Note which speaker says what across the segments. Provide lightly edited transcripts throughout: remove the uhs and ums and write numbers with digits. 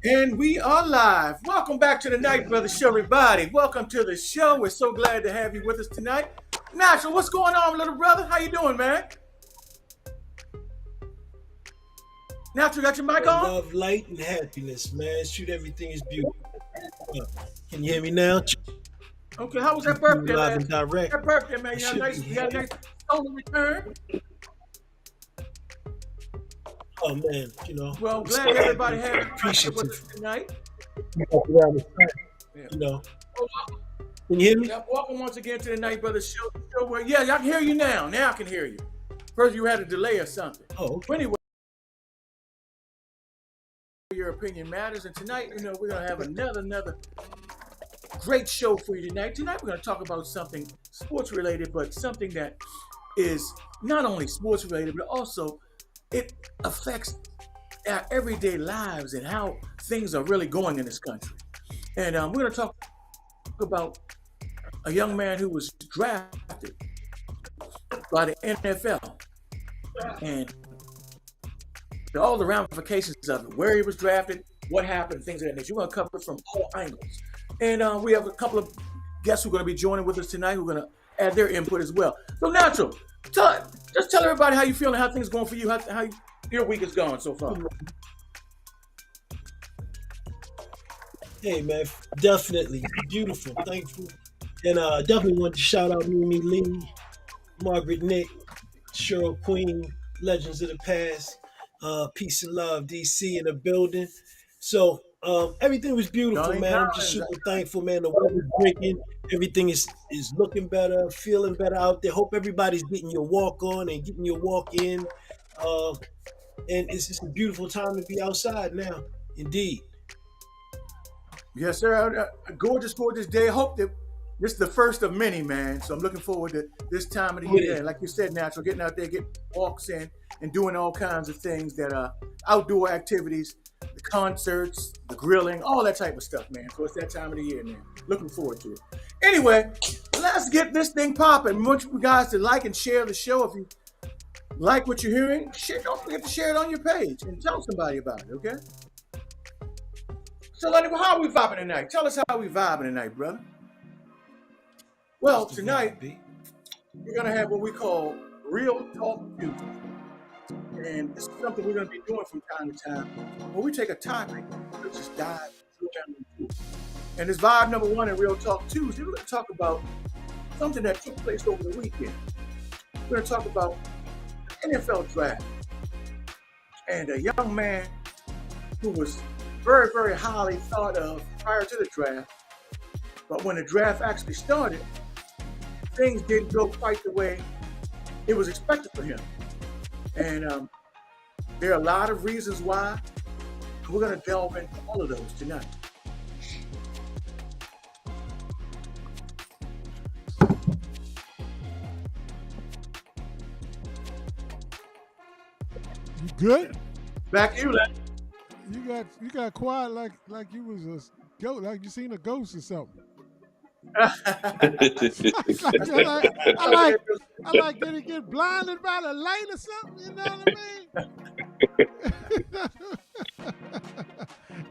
Speaker 1: And we are live. Welcome back to the Night Brother Show, everybody. Welcome to the show. We're so glad to have you with us tonight. Natural, what's going on, little brother? How you doing, man? Natural, got your mic on?
Speaker 2: Love, light, and happiness, man. Shoot, everything is beautiful. Can you hear me now?
Speaker 1: Okay, how was that birthday
Speaker 2: Live and
Speaker 1: last?
Speaker 2: direct.
Speaker 1: That birthday, man. You had a nice solar return.
Speaker 2: Oh man,
Speaker 1: Well, I'm glad everybody had it
Speaker 2: appreciative
Speaker 1: with us tonight.
Speaker 2: You know. Can you hear me?
Speaker 1: Yeah, welcome once again to the Night Brother Show. Yeah, I can hear you now. Now I can hear you. First, you had a delay or something.
Speaker 2: Oh, okay.
Speaker 1: But anyway, your opinion matters, and tonight, we're gonna have another great show for you tonight. Tonight, we're gonna talk about something sports related, but something that is not only sports related, but also it affects our everyday lives and how things are really going in this country. And we're gonna talk about a young man who was drafted by the NFL and all the ramifications of it, where he was drafted, what happened, things of that nature. We're going to cover it from all angles. And we have a couple of guests who are going to be joining with us tonight who are going to add their input as well. So, Natural, just tell everybody how you feel and how things are going for you, how your week is going so far.
Speaker 2: Hey, man, definitely beautiful, thankful. And definitely want to shout out Mimi Lee, Margaret Nick, Cheryl Queen, legends of the past. Peace and love, DC in the building. So everything was beautiful, man. I'm just super thankful, man. The weather's breaking. Everything is looking better, feeling better out there. Hope everybody's getting your walk on and getting your walk in. And it's just a beautiful time to be outside now. Indeed.
Speaker 1: Yes, sir. A gorgeous day. Hope that this is the first of many, man. So I'm looking forward to this time of the year. And like you said, Natural, getting out there, getting walks in, and doing all kinds of things that are outdoor activities, the concerts, the grilling, all that type of stuff, man. So it's that time of the year, man. Looking forward to it. Anyway, let's get this thing popping. I want you guys to like and share the show. If you like what you're hearing, don't forget to share it on your page and tell somebody about it, okay? So, how are we vibing tonight? Tell us how we vibing tonight, brother. Well, tonight, we're going to have what we call Real Talk Tuesday. And this is something we're going to be doing from time to time. When we take a topic, we'll just dive down into it. And this vibe number one in Real Talk Tuesday, we're going to talk about something that took place over the weekend. We're going to talk about the NFL draft. And a young man who was very, very highly thought of prior to the draft. But when the draft actually started, things didn't go quite the way it was expected for him. And there are a lot of reasons why. We're going to delve into all of those tonight.
Speaker 3: You good?
Speaker 1: Back to you, Len.
Speaker 3: You got quiet like you was a ghost, like you seen a ghost or something. I like, did he get blinded by the light or something? You know what I mean?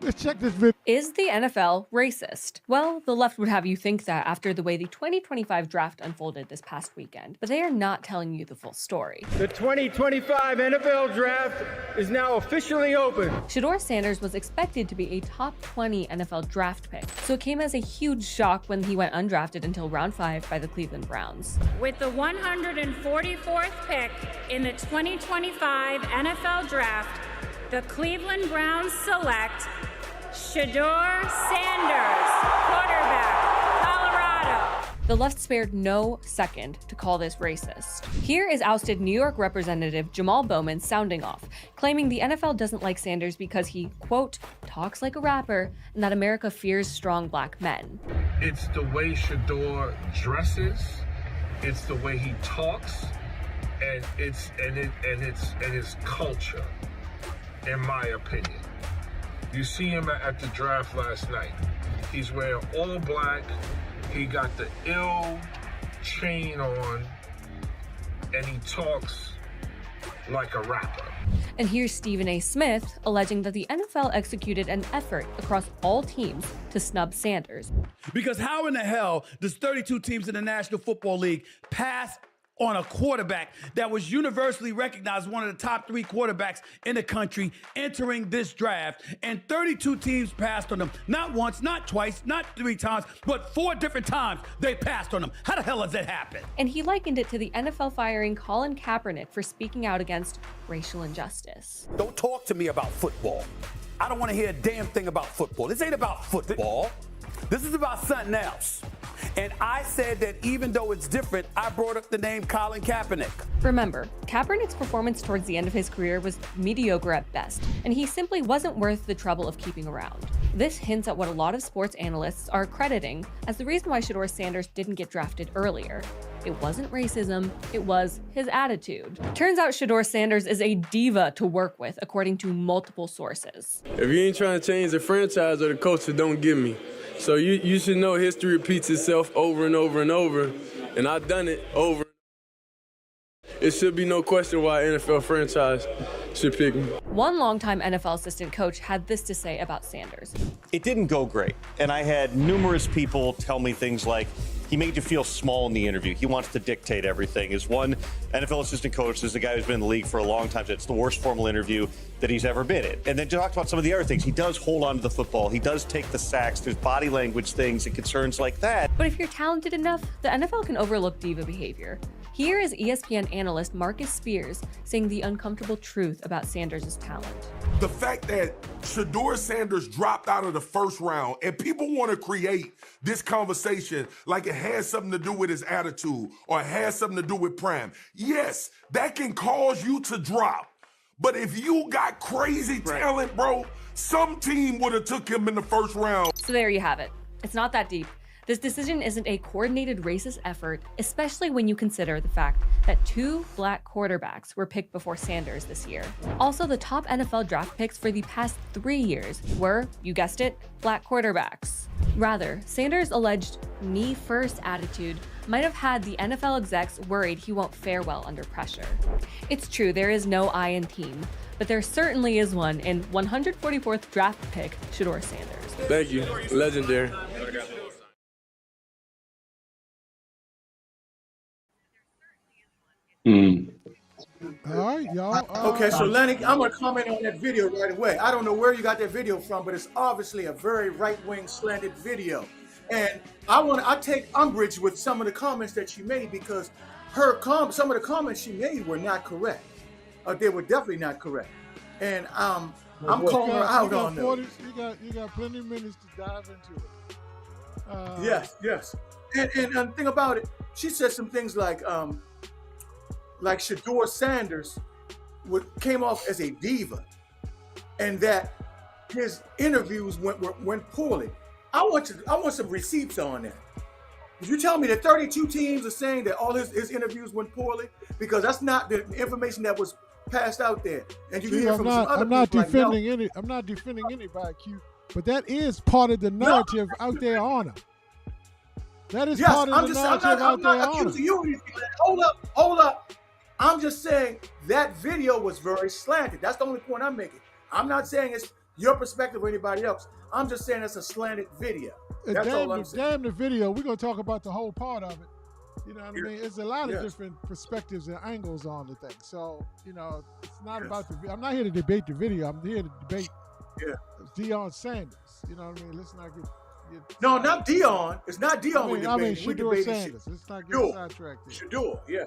Speaker 3: Let's check this video.
Speaker 4: Is the NFL racist? Well, the left would have you think that after the way the 2025 draft unfolded this past weekend, but they are not telling you the full story.
Speaker 5: The 2025 NFL draft is now officially open.
Speaker 4: Shedeur Sanders was expected to be a top 20 NFL draft pick, so it came as a huge shock when he went undrafted until round 5 by the Cleveland Browns.
Speaker 6: With the 144th pick in the 2025 NFL draft, the Cleveland Browns select Shedeur Sanders, quarterback, Colorado.
Speaker 4: The left spared no second to call this racist. Here is ousted New York Representative Jamal Bowman sounding off, claiming the NFL doesn't like Sanders because he, quote, talks like a rapper and that America fears strong black men.
Speaker 7: It's the way Shedeur dresses, it's the way he talks, and it's his culture, in my opinion. You see him at the draft last night. He's wearing all black. He got the ill chain on, and he talks like a rapper.
Speaker 4: And here's Stephen A. Smith alleging that the NFL executed an effort across all teams to snub Sanders.
Speaker 8: Because how in the hell does 32 teams in the National Football League pass on a quarterback that was universally recognized one of the top 3 quarterbacks in the country entering this draft, and 32 teams passed on him? Not once, not twice, not 3 times, but 4 different times they passed on him. How the hell does that happen?
Speaker 4: And he likened it to the NFL firing Colin Kaepernick for speaking out against racial injustice.
Speaker 9: Don't talk to me about football. I don't want to hear a damn thing about football. This ain't about football. This is about something else. And I said that even though it's different, I brought up the name Colin Kaepernick.
Speaker 4: Remember, Kaepernick's performance towards the end of his career was mediocre at best, and he simply wasn't worth the trouble of keeping around. This hints at what a lot of sports analysts are crediting as the reason why Shedeur Sanders didn't get drafted earlier. It wasn't racism, it was his attitude. Turns out Shedeur Sanders is a diva to work with, according to multiple sources.
Speaker 10: If you ain't trying to change the franchise or the culture, don't give me. So you should know history repeats itself over and over and over, and I've done it over. It should be no question why an NFL franchise should pick me.
Speaker 4: One longtime NFL assistant coach had this to say about Sanders.
Speaker 11: It didn't go great, and I had numerous people tell me things like, he made you feel small in the interview. He wants to dictate everything. As one NFL assistant coach, is a guy who's been in the league for a long time. So it's the worst formal interview that he's ever been in. And then talked about some of the other things. He does hold on to the football. He does take the sacks. There's body language things and concerns like that.
Speaker 4: But if you're talented enough, the NFL can overlook diva behavior. Here is ESPN analyst Marcus Spears saying the uncomfortable truth about Sanders' talent.
Speaker 12: The fact that Shedeur Sanders dropped out of the first round, and people want to create this conversation like it has something to do with his attitude or it has something to do with prime. Yes, that can cause you to drop. But if you got crazy talent, bro, some team would have took him in the first round.
Speaker 4: So there you have it. It's not that deep. This decision isn't a coordinated racist effort, especially when you consider the fact that 2 black quarterbacks were picked before Sanders this year. Also, the top NFL draft picks for the past 3 years were, you guessed it, black quarterbacks. Rather, Sanders' alleged me-first attitude might have had the NFL execs worried he won't fare well under pressure. It's true, there is no I in team, but there certainly is one in 144th draft pick Shedeur Sanders.
Speaker 10: Thank you. Legendary.
Speaker 3: All right, y'all.
Speaker 1: Okay, so Lenny, I'm gonna comment on that video right away. I don't know where you got that video from, but it's obviously a very right-wing slanted video. And I take umbrage with some of the comments that she made because some of the comments she made were not correct. They were definitely not correct. And I'm calling her out on those.
Speaker 3: You got plenty of minutes to dive into it.
Speaker 1: Yes. And the thing about it, she said some things like Shedeur Sanders came off as a diva, and that his interviews went poorly. I want some receipts on that. Did you tell me that 32 teams are saying that all his interviews went poorly? Because that's not the information that was passed out there. And you hear from some other people.
Speaker 3: I'm not defending anybody, Q, but that is part of the narrative out there on him. That is part of the narrative out there on him. I'm not accusing you of anything. Hold up. I'm just saying that video was very slanted. That's the only point I'm making. I'm not saying it's your perspective or anybody else. I'm just saying it's a slanted video. That's all I'm saying. Damn the video. We're going to talk about the whole part of it. You know what I mean? It's a lot of different perspectives and angles on the thing. So, it's not about the video. I'm not here to debate the video. I'm here to debate Deion Sanders. You know what I mean? Let's not get
Speaker 1: no, not Deion. It's not Deion.
Speaker 3: I mean Shedeur Sanders. Let's not get sidetracked.
Speaker 1: Shedeur, yeah.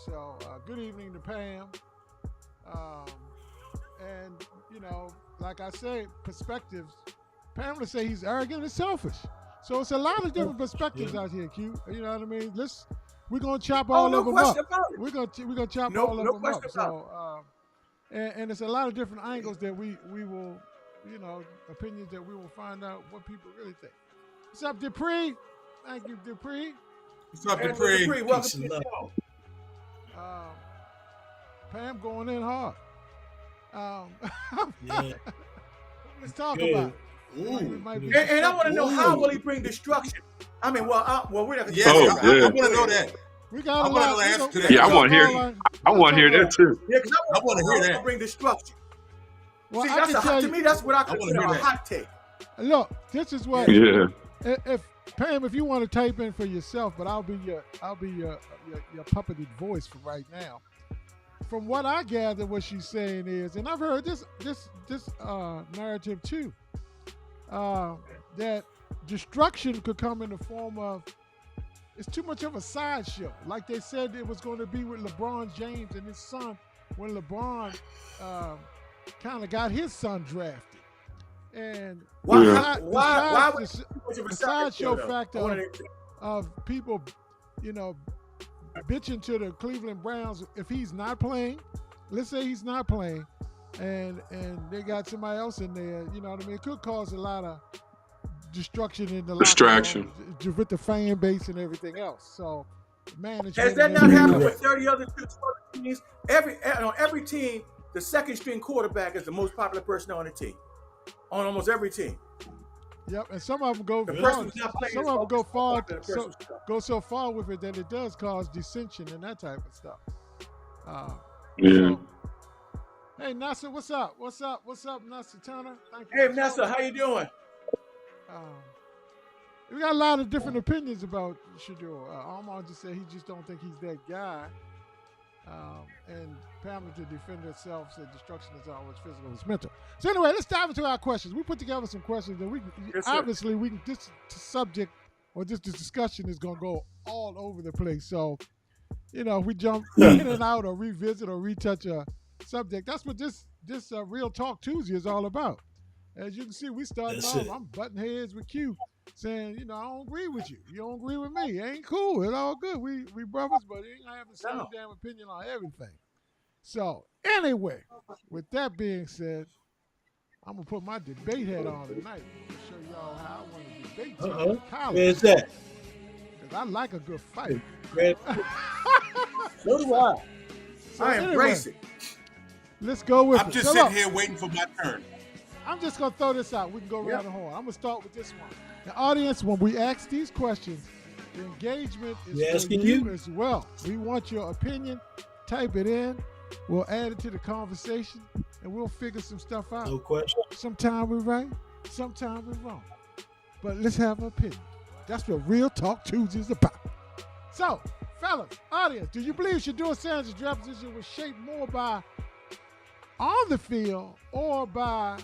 Speaker 3: So, good evening to Pam. And, like I say, perspectives. Pam would say he's arrogant and selfish. So it's a lot of different perspectives out here, Q. You know what I mean? We're going to chop all of them up. We're going to chop all of them up. So, and it's a lot of different angles that we will, opinions that we will find out what people really think. What's up, Dupree? Thank you, Dupree.
Speaker 12: What's up, Dupree?
Speaker 1: Welcome to the show.
Speaker 3: Pam going in hard. Let's talk about it.
Speaker 1: And I want to know how will he bring destruction? I mean, we're not.
Speaker 12: I want to know that.
Speaker 3: We got a lot.
Speaker 12: Yeah,
Speaker 3: I want to hear.
Speaker 13: I want to hear that too.
Speaker 1: Yeah, because
Speaker 12: I want to hear that.
Speaker 1: Bring destruction.
Speaker 3: Well,
Speaker 1: See,
Speaker 3: I
Speaker 1: that's
Speaker 3: can tell
Speaker 1: to
Speaker 3: you,
Speaker 1: me, that's what I
Speaker 12: wanna
Speaker 1: consider
Speaker 12: hear
Speaker 1: a
Speaker 12: that.
Speaker 1: hot take.
Speaker 3: look, this is what.
Speaker 13: Yeah.
Speaker 3: If Pam, if you want to type in for yourself, but I'll be your puppeted voice for right now. From what I gather, what she's saying is, and I've heard this narrative too, that destruction could come in the form of it's too much of a sideshow. Like they said it was going to be with LeBron James and his son when LeBron kind of got his son drafted. And
Speaker 1: Why
Speaker 3: the sideshow factor of people, bitching to the Cleveland Browns if he's not playing. Let's say he's not playing, and they got somebody else in there. You know what I mean? It could cause a lot of destruction in the
Speaker 13: distraction
Speaker 3: with the fan base and everything else. So, management.
Speaker 1: Has that not happened with 30 other teams? On every team, the second string quarterback is the most popular person on the team. On almost every team.
Speaker 3: Yep, and some of them go so far with it that it does cause dissension and that type of stuff.
Speaker 13: Yeah.
Speaker 3: Hey Nasser, what's up? What's up, Nasser Turner? Thank you.
Speaker 1: Hey Nasser, how you doing?
Speaker 3: We got a lot of different opinions about Shedeur. Omar just said he just don't think he's that guy. And Pamela, to defend herself, said destruction is always physical, it's mental. So anyway, let's dive into our questions. We put together some questions, and this subject or this discussion is going to go all over the place. So, if we jump in and out or revisit or retouch a subject, that's what this Real Talk Tuesday is all about. As you can see, we started off. I'm butting heads with Q, saying, I don't agree with you. You don't agree with me. It ain't cool. It's all good. We brothers, but it ain't gonna have the same damn opinion on everything. So anyway, with that being said, I'm gonna put my debate hat on tonight. I'm gonna show y'all how I want to debate you.
Speaker 2: Where's that?
Speaker 3: Because I like a good fight.
Speaker 1: So do I. I embrace it.
Speaker 3: Let's go with it.
Speaker 12: I'm just sitting here waiting for my turn.
Speaker 3: I'm just going to throw this out. We can go around the horn. I'm going to start with this one. The audience, when we ask these questions, the engagement is for you as well. We want your opinion. Type it in. We'll add it to the conversation, and we'll figure some stuff out.
Speaker 2: No question.
Speaker 3: Sometimes we're right, sometimes we're wrong. But let's have an opinion. That's what Real Talk Tuesday is about. So, fellas, audience, do you believe Shedeur Sanders' draft position was shaped more by on the field or by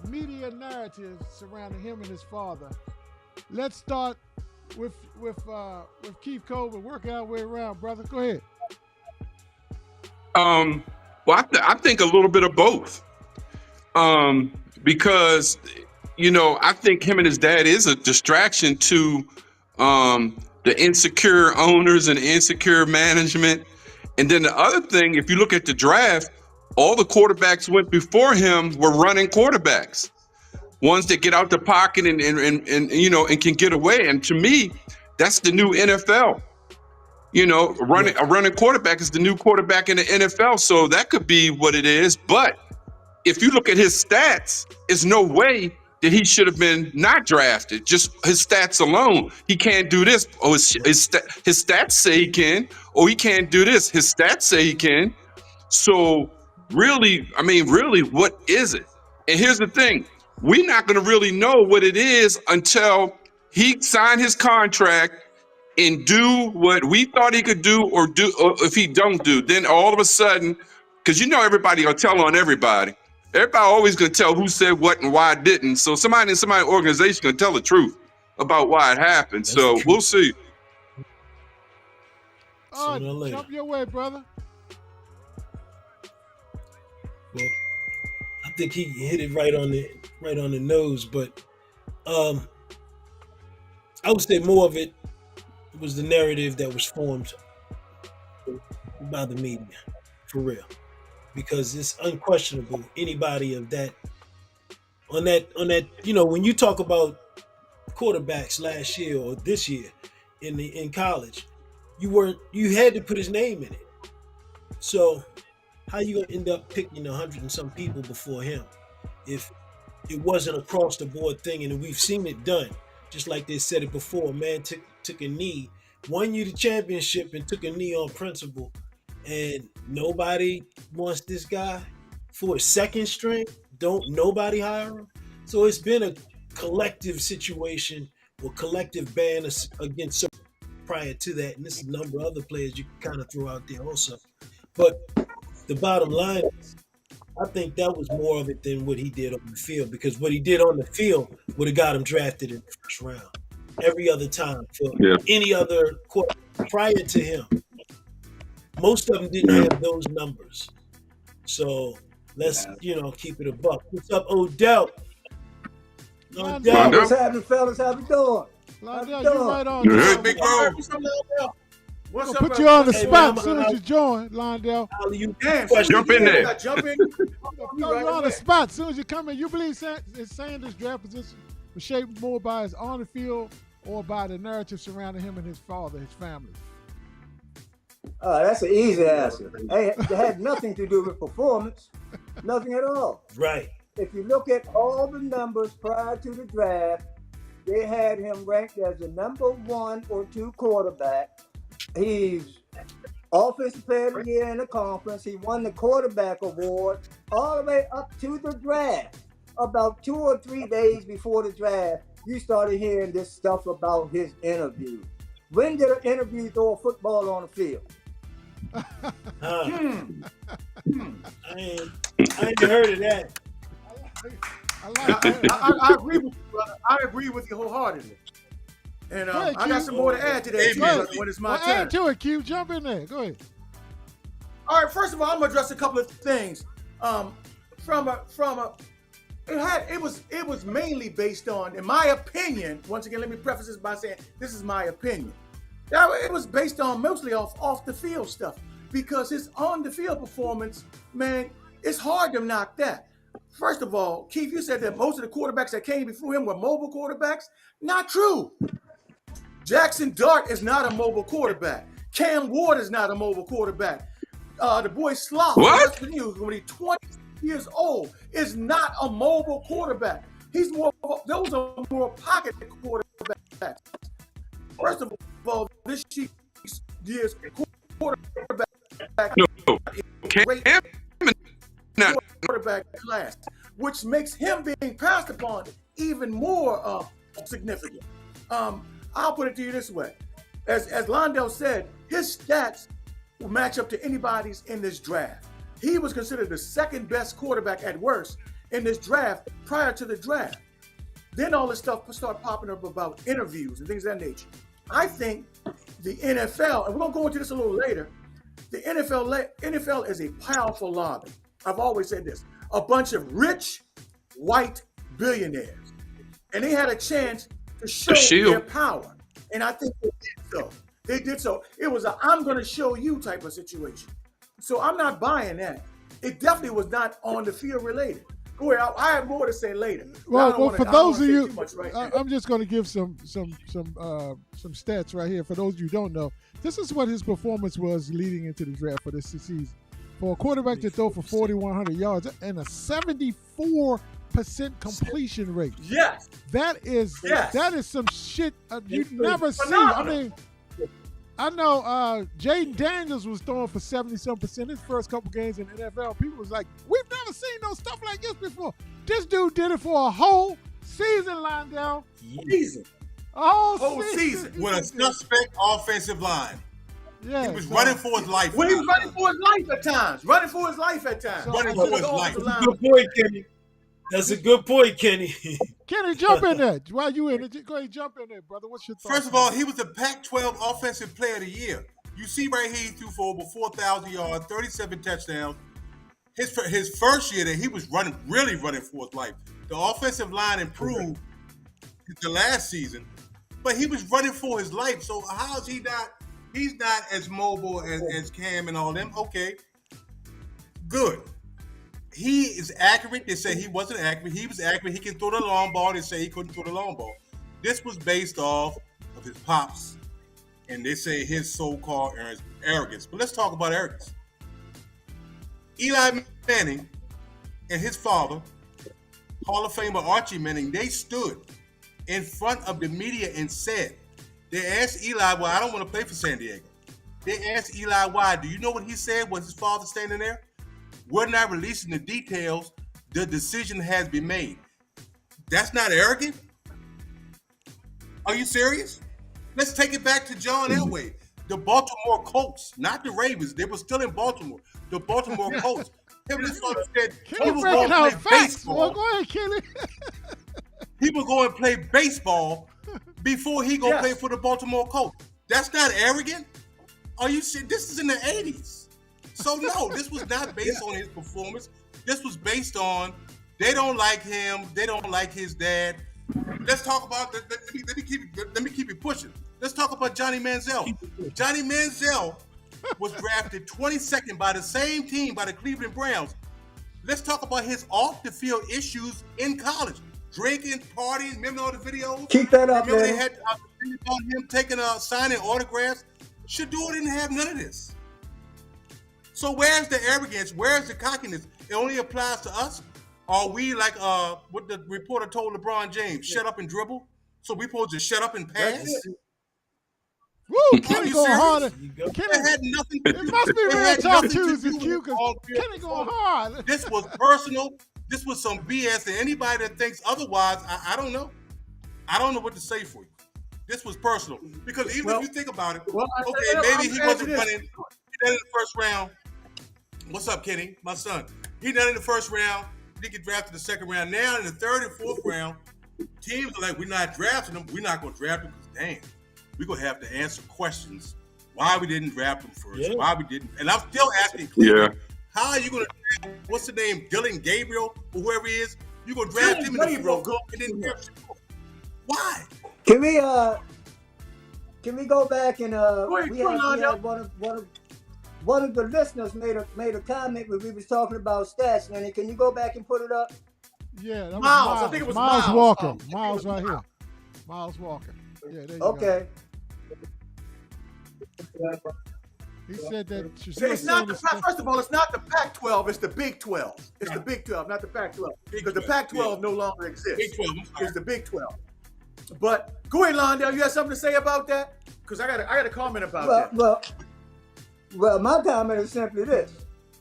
Speaker 3: media narratives surrounding him and his father? Let's start with Keith Colbert. Work our way around, brother. Go ahead.
Speaker 13: Well, I think a little bit of both. Because I think him and his dad is a distraction to the insecure owners and insecure management. And then the other thing, if you look at the draft, all the quarterbacks went before him were running quarterbacks, ones that get out the pocket and can get away. And to me, that's the new NFL. A running quarterback is the new quarterback in the NFL. So that could be what it is. But if you look at his stats, there's no way that he should have been not drafted. Just his stats alone, he can't do this. Oh, his stats say he can. Oh, he can't do this. His stats say he can. So really, what is it? And here's the thing. We're not going to really know what it is until he signed his contract and do what we thought he could do, or if he don't do, then all of a sudden, because everybody will tell on everybody. Everybody always going to tell who said what and why it didn't. So somebody in somebody's organization going to tell the truth about why it happened. So we'll see.
Speaker 3: Jump your way, brother.
Speaker 2: Well, I think he hit it right on the nose, but I would say more of it was the narrative that was formed by the media, for real, because it's unquestionable. Anybody of that on that when you talk about quarterbacks last year or this year in college, you had to put his name in it. So how you gonna end up picking 100 and some people before him if it wasn't across the board thing? And we've seen it done, just like they said it before. Man took a knee, won you the championship, and took a knee on principle and nobody wants this guy for a second string. Don't nobody hire him. So it's been a collective situation or collective ban against prior to that, and there's a number of other players you can kind of throw out there also. But the bottom line is, I think that was more of it than what he did on the field, because what he did on the field would have got him drafted in the first round. Every other time for any other quarterback prior to him, most of them didn't have those numbers. So let's keep it a buck. What's up, Odell?
Speaker 14: Odell. What's happening, fellas? How we doing?
Speaker 3: Londell, you right on.
Speaker 12: Good, big bro.
Speaker 1: What's up?
Speaker 3: Put you on the spot as soon as you join, Londell.
Speaker 13: Jump in there.
Speaker 1: Jump in.
Speaker 3: You're on the spot as soon as you come in. You believe Sanders' draft position was shaped more by his on the field or by the narrative surrounding him and his father, his family?
Speaker 14: That's an easy answer. It had nothing to do with performance. Nothing at all.
Speaker 2: Right.
Speaker 14: If you look at all the numbers prior to the draft, they had him ranked as the number 1 or 2 quarterback. He's offensive player of the year in the conference. He won the quarterback award all the way up to the draft. About 2 or 3 days before the draft, you started hearing this stuff about his interview. When did an interview throw a football on the field?
Speaker 2: I ain't heard of that.
Speaker 1: I agree with you, brother. I agree with you wholeheartedly. And
Speaker 3: ahead,
Speaker 1: I got some more to add to that when it's my turn.
Speaker 3: Add to it, Q. Jump in there. Go ahead.
Speaker 1: All right. First of all, I'm gonna address a couple of things. It was mainly based on, in my opinion. Once again, let me preface this by saying this is my opinion. It was based on mostly off the field stuff, because his on the field performance, man, it's hard to knock that. First of all, Keith, you said that most of the quarterbacks that came before him were mobile quarterbacks. Not true. Jackson Dart is not a mobile quarterback. Cam Ward is not a mobile quarterback. The boy Sloth, when he's 20 years old, is not a mobile quarterback. Those are more pocket quarterbacks. First of all, this year's quarterback quarterback class, which makes him being passed upon even more significant. I'll put it to you this way. As Londell said, his stats will match up to anybody's in this draft. He was considered the second best quarterback at worst in this draft prior to the draft. Then all this stuff started popping up about interviews and things of that nature. I think the NFL, and we're going to go into this a little later, the NFL is a powerful lobby. I've always said this. A bunch of rich, white billionaires. And they had a chance to show their power. And I think they did so. They did so. It was a I'm going to show you type of situation. So I'm not buying that. It definitely was not on the field related. Go ahead. I have more to say later.
Speaker 3: Well, for those of you, I'm just going to give some stats right here. For those of you who don't know, this is what his performance was leading into the draft for this season. For a quarterback to throw for 4,100 yards and a 74% completion rate.
Speaker 1: Yes.
Speaker 3: That is some shit you'd never see. I mean, I know Jaden Daniels was throwing for 70-some% his first couple games in the NFL. People was like, we've never seen no stuff like this before. This dude did it for a whole season, Londell. A whole season.
Speaker 15: With a suspect offensive line.
Speaker 3: Yeah,
Speaker 15: he was running for his life.
Speaker 1: Well, he was running for his life at times. Running for his life.
Speaker 2: Running for his life. That's a good point, Kenny. That's a good point, Kenny.
Speaker 3: Kenny, jump in there. While you in it, go ahead, jump in there, brother. What's your thoughts?
Speaker 15: First of all, he was the Pac-12 Offensive Player of the Year. You see right here, he threw for over 4,000 yards, 37 touchdowns. His first year there, he was really running for his life. The offensive line improved the last season, but he was running for his life. So how is he not? He's not as mobile as Cam and all them. Okay, good. He is accurate. They say he wasn't accurate. He was accurate. He can throw the long ball. They say he couldn't throw the long ball. This was based off of his pops, and they say his so-called arrogance. But let's talk about arrogance. Eli Manning and his father, Hall of Famer Archie Manning, they stood in front of the media and said, they asked Eli, well, I don't want to play for San Diego. They asked Eli why. Do you know what he said? Was his father standing there? We're not releasing the details. The decision has been made. That's not arrogant? Are you serious? Let's take it back to John Elway. The Baltimore Colts, not the Ravens. They were still in Baltimore. The Baltimore Colts. Him and his father said he was going to play baseball.
Speaker 3: Well, go ahead, Kenny.
Speaker 15: He was going to play baseball before he go play for the Baltimore Colts. That's not arrogant? Are you serious? This is in the 80s. So no, this was not based on his performance. This was based on they don't like him. They don't like his dad. Let's talk about. Let me keep it pushing. Let's talk about Johnny Manziel. Johnny Manziel was drafted 22nd by the same team, by the Cleveland Browns. Let's talk about his off-the-field issues in college. Drinking, partying, remember all the videos?
Speaker 14: Keep that up,
Speaker 15: remember
Speaker 14: man.
Speaker 15: They had about him taking signing autographs. Shedeur didn't have none of this. So where's the arrogance? Where's the cockiness? It only applies to us? Are we like what the reporter told LeBron James, shut up and dribble? So we supposed to shut up and pass?
Speaker 3: Woo, Kenny going harder.
Speaker 15: Kenny had nothing to do.
Speaker 3: It must be real talk Tuesday, Q, because Kenny going hard.
Speaker 15: This was personal. This was some BS, and anybody that thinks otherwise, I don't know. I don't know what to say for you. This was personal. Because even if you think about it, okay, maybe he wasn't running. He done in the first round. What's up, Kenny? My son. He done in the first round. He get drafted in the second round. Now in the third and fourth round, teams are like, we're not drafting him. We're not going to draft him because, damn, we're going to have to answer questions why we didn't draft him first, why we didn't. And I'm still asking Cleveland, how are you going to draft, what's the name, Dylan Gabriel, or whoever he is? You're going to draft him in the fourth and then draft him. Why?
Speaker 14: Can we go back and we had one of the listeners made a comment when we was talking about stats. Nanny, can you go back and put it up?
Speaker 3: Yeah, that was
Speaker 1: Miles. I think it was
Speaker 3: Miles Walker. Miles right here. Miles Walker. Yeah, there you
Speaker 14: go.
Speaker 3: He said that.
Speaker 1: It's not first of all, it's not the Pac-12. It's the Big 12. It's the Big 12, not the Pac-12, because the Pac-12 no longer exists.
Speaker 15: Big 12.
Speaker 1: It's the Big 12. But go ahead, Londell. You have something to say about that? Because I got a comment about that.
Speaker 14: Well, my comment is simply this: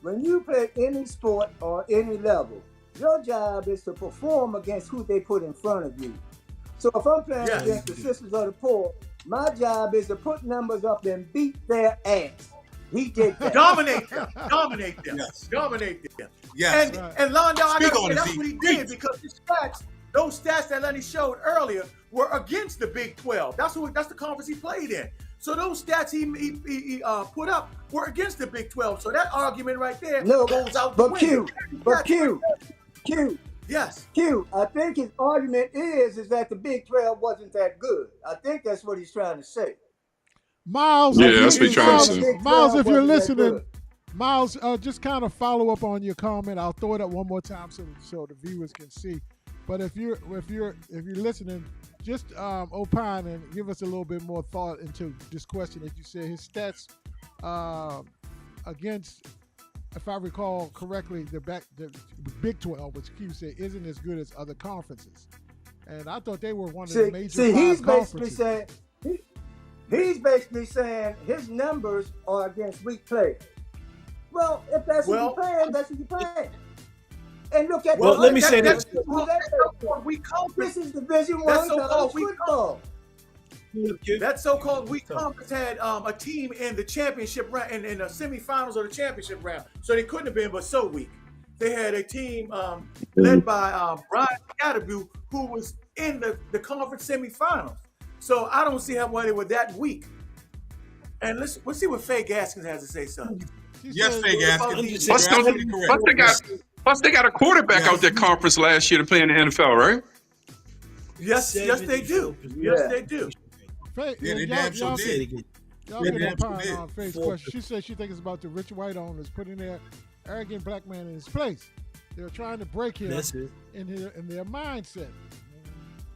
Speaker 14: when you play any sport or any level, your job is to perform against who they put in front of you. So if I'm playing against the Sisters of the Poor, my job is to put numbers up and beat their ass. He did that.
Speaker 1: Dominate them. Yes. Dominate them.
Speaker 15: Yes.
Speaker 1: And Londell, I got to say, that's what he did, because those stats that Lenny showed earlier were against the Big 12. That's the conference he played in. So those stats he put up were against the Big 12. So that argument right there goes out the window.
Speaker 14: Q.
Speaker 1: Yes.
Speaker 14: Q, I think his argument is that the Big 12 wasn't that good. I think that's what he's trying to say.
Speaker 3: Miles,
Speaker 13: that's what he's trying to say.
Speaker 3: Miles, if you're listening, Miles, just kind of follow up on your comment. I'll throw it up one more time so the viewers can see. But if you're listening, just opine and give us a little bit more thought into this question that you said. His stats against, if I recall correctly, the Big 12, which Q said isn't as good as other conferences, and I thought they were one of the major conferences.
Speaker 14: He's basically saying his numbers are against weak players. Well, if that's what you're playing, that's what you're playing. And look at
Speaker 2: let me say this.
Speaker 14: This is Division I college football.
Speaker 1: That so-called weak conference had a team in the championship round, in the semifinals of the championship round. So they couldn't have been but so weak. They had a team led by Brian Scatterbu, who was in the conference semifinals. So I don't see why they were that weak. And let's see what Faye Gaskins has to say, son.
Speaker 15: Yes, Faye Gaskins.
Speaker 13: Plus, they got a quarterback out that conference last year to play in the NFL, right?
Speaker 1: Yes, they do. Yes, they do.
Speaker 15: They damn sure did.
Speaker 3: Y'all get opine on Faye's question. She said she thinks it's about the rich white owners putting their arrogant black man in his place. They're trying to break him in their mindset.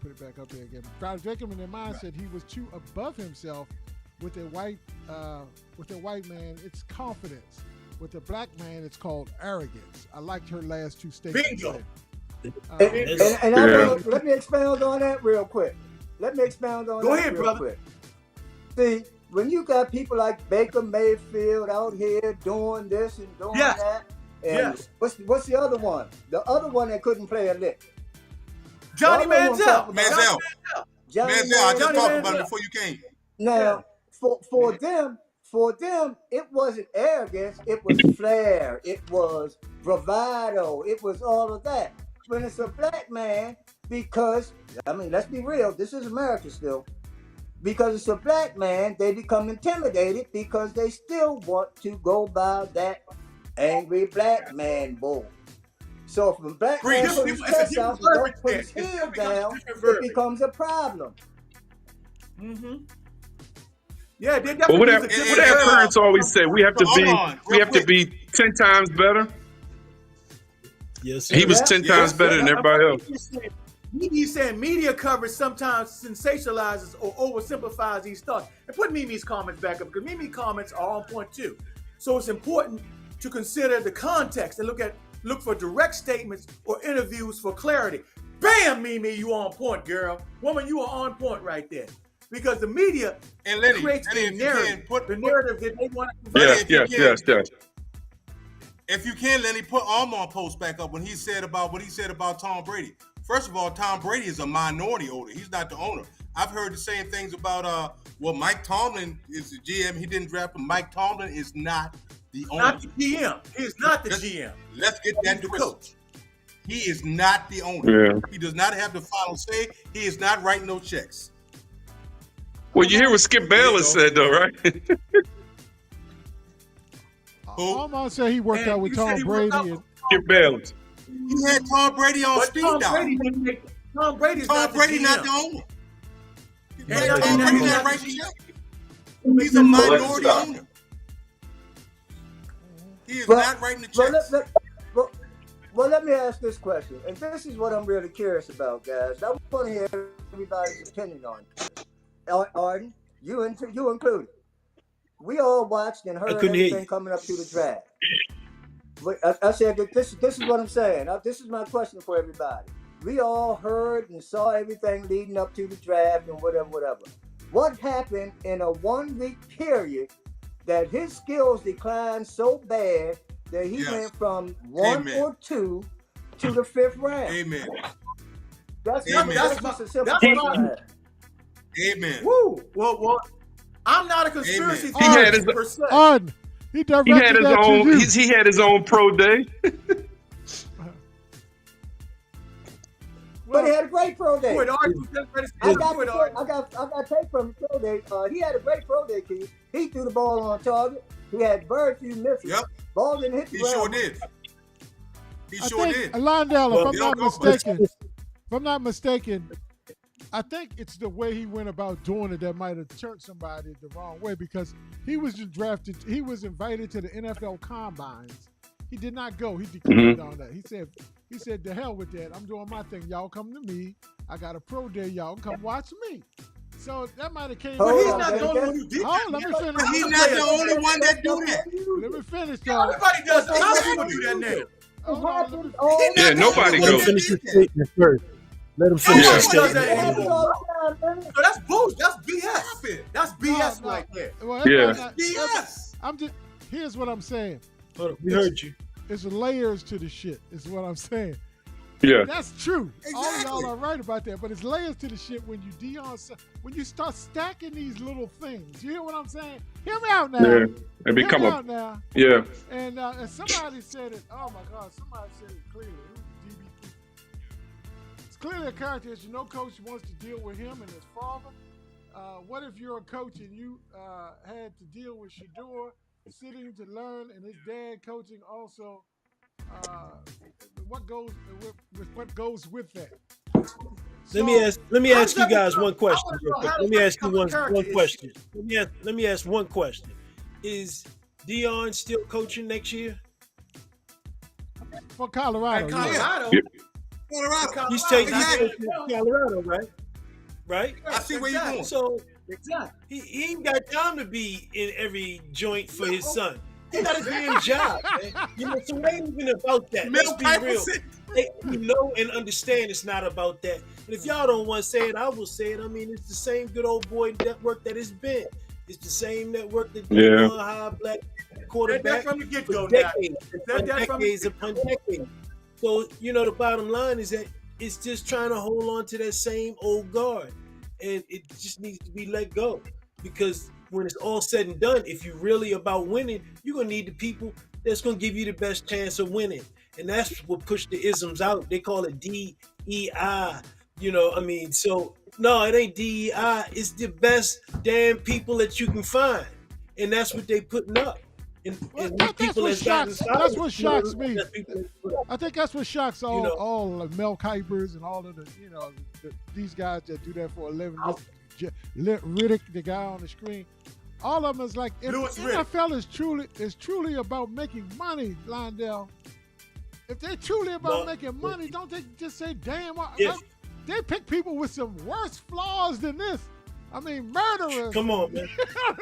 Speaker 3: Put it back up there again. Try to break him in their mindset. He was too above himself. With a white man, it's confidence. With a black man, it's called arrogance. I liked her last two statements.
Speaker 1: Bingo.
Speaker 14: Let me expound on that real quick.
Speaker 1: Go ahead, brother.
Speaker 14: Quick. See, when you got people like Baker Mayfield out here doing this and doing that, and what's the other one? The other one that couldn't play a lick.
Speaker 1: Johnny Manziel.
Speaker 15: Manziel, I just talked about it before you came.
Speaker 14: Now, for them, it wasn't arrogance. It was flair. It was bravado. It was all of that. When it's a black man, because, I mean, let's be real. This is America still. Because it's a black man, they become intimidated because they still want to go by that angry black man bull. So if a black man puts his chest out and don't put his heel down, it becomes a problem.
Speaker 1: Mm-hmm. Yeah, they
Speaker 13: Well, what our parents always say, we have to be 10 times better.
Speaker 2: Yes, sir.
Speaker 13: He was 10 times better than everybody else.
Speaker 1: He's saying media coverage sometimes sensationalizes or oversimplifies these thoughts. And put Mimi's comments back up, because Mimi's comments are on point too. So it's important to consider the context and look for direct statements or interviews for clarity. Bam, Mimi, you on point, girl. Woman, you are on point right there. Because the media creates a narrative, the narrative that they want to convey.
Speaker 13: Yes.
Speaker 15: If you can, Lenny, put Armand post back up when he said about what he said about Tom Brady. First of all, Tom Brady is a minority owner. He's not the owner. I've heard the same things about Mike Tomlin is the GM. He didn't draft him. Mike Tomlin is not the owner.
Speaker 1: Not the GM. He's not the GM.
Speaker 15: Let's get that twisted. He is not the owner.
Speaker 13: Yeah.
Speaker 15: He does not have the final say. He is not writing no checks.
Speaker 13: Well, you hear what Skip Bayless said, though, right?
Speaker 3: Armand said he worked out with Tom Brady.
Speaker 13: Skip Bayless.
Speaker 15: He had Tom Brady on speed dial.
Speaker 1: Tom Brady's not the
Speaker 15: owner. Tom Brady's not writing checks. He's a minority owner. He is not writing the checks.
Speaker 14: Well, let me ask this question, and this is what I'm really curious about, guys. I want to hear everybody's opinion on it. Arden, you included. We all watched and heard everything coming up to the draft. But I said that this is what I'm saying. This is my question for everybody. We all heard and saw everything leading up to the draft and whatever. What happened in a 1 week period that his skills declined so bad that he went from 1 or 2 to the 5th round?
Speaker 15: Amen.
Speaker 14: That's just a simple question.
Speaker 15: Amen.
Speaker 1: Woo. Well, I'm not a conspiracy
Speaker 13: He had
Speaker 1: theorist per se.
Speaker 13: He had his own pro day.
Speaker 14: But he had a great pro day. I got tape from the pro day. He had a great pro day, Keith. He threw the ball on target. He had very few misses.
Speaker 15: Yep.
Speaker 14: Ball didn't hit the ground.
Speaker 15: Sure did. He sure did.
Speaker 3: Londell, if I'm not mistaken, I think it's the way he went about doing it that might have turned somebody the wrong way, because he was just drafted. He was invited to the NFL Combines. He did not go. He declined on that. He said, "The hell with that. I'm doing my thing. Y'all come to me. I got a pro day. Y'all come watch me." So that might have came.
Speaker 1: But he's not the only one who did that.
Speaker 15: Let me finish. He's not the only one that do that.
Speaker 3: Let me finish,
Speaker 1: though. Everybody does that. How people do that now?
Speaker 13: Yeah, nobody
Speaker 2: goes.
Speaker 13: goes.
Speaker 2: Finish his statement first. Let him finish his statement.
Speaker 1: So that's bullshit. That's BS. That's BS right there.
Speaker 3: Well,
Speaker 15: BS.
Speaker 3: Here's what I'm saying.
Speaker 2: We heard you.
Speaker 3: It's layers to the shit, is what I'm saying.
Speaker 13: Yeah.
Speaker 3: That's true.
Speaker 15: Exactly.
Speaker 3: All of y'all are right about that, but it's layers to the shit when you start stacking these little things. You hear what I'm saying? Hear me out now.
Speaker 13: Yeah. It become
Speaker 3: Hear me out now.
Speaker 13: Yeah.
Speaker 3: And somebody said it. Oh my God! Somebody said it clearly. It was DB. It's clearly a character that no coach wants to deal with him and his father. What if you're a coach and you had to deal with Shedeur sitting to learn and his dad coaching also? What goes with that?
Speaker 2: Let me ask you guys one question. Let me ask you one question. Let me ask one question. Is Deion still coaching next year?
Speaker 3: For Colorado.
Speaker 1: Colorado.
Speaker 2: Yeah.
Speaker 15: Colorado.
Speaker 2: He's taking Colorado, right? Right?
Speaker 15: I see where you're going.
Speaker 2: So he ain't got time to be in every joint for his son. He got a damn job, man. So it ain't even about that. Let's be real. We know and understand it's not about that. And if y'all don't want to say it, I will say it. I mean, it's the same good old boy network that it's been. It's the same network that
Speaker 13: Yeah.
Speaker 2: on high black quarterback
Speaker 1: from the get-go
Speaker 2: for
Speaker 1: now.
Speaker 2: decades upon decades. So, the bottom line is that it's just trying to hold on to that same old guard. And it just needs to be let go. Because when it's all said and done, if you're really about winning, you're going to need the people that's going to give you the best chance of winning. And that's what pushed the isms out. They call it DEI. So no, it ain't DEI. It's the best damn people that you can find. And that's what they putting up. And
Speaker 3: That's what shocks me. I think that's what shocks all the Mel Kipers and all of these guys that do that for a living. Riddick, the guy on the screen, all of them is like, if the NFL is truly about making money, Lindell. If they're truly about making money, don't they just say, damn, they pick people with some worse flaws than this. I mean, murderers.
Speaker 2: Come on, man.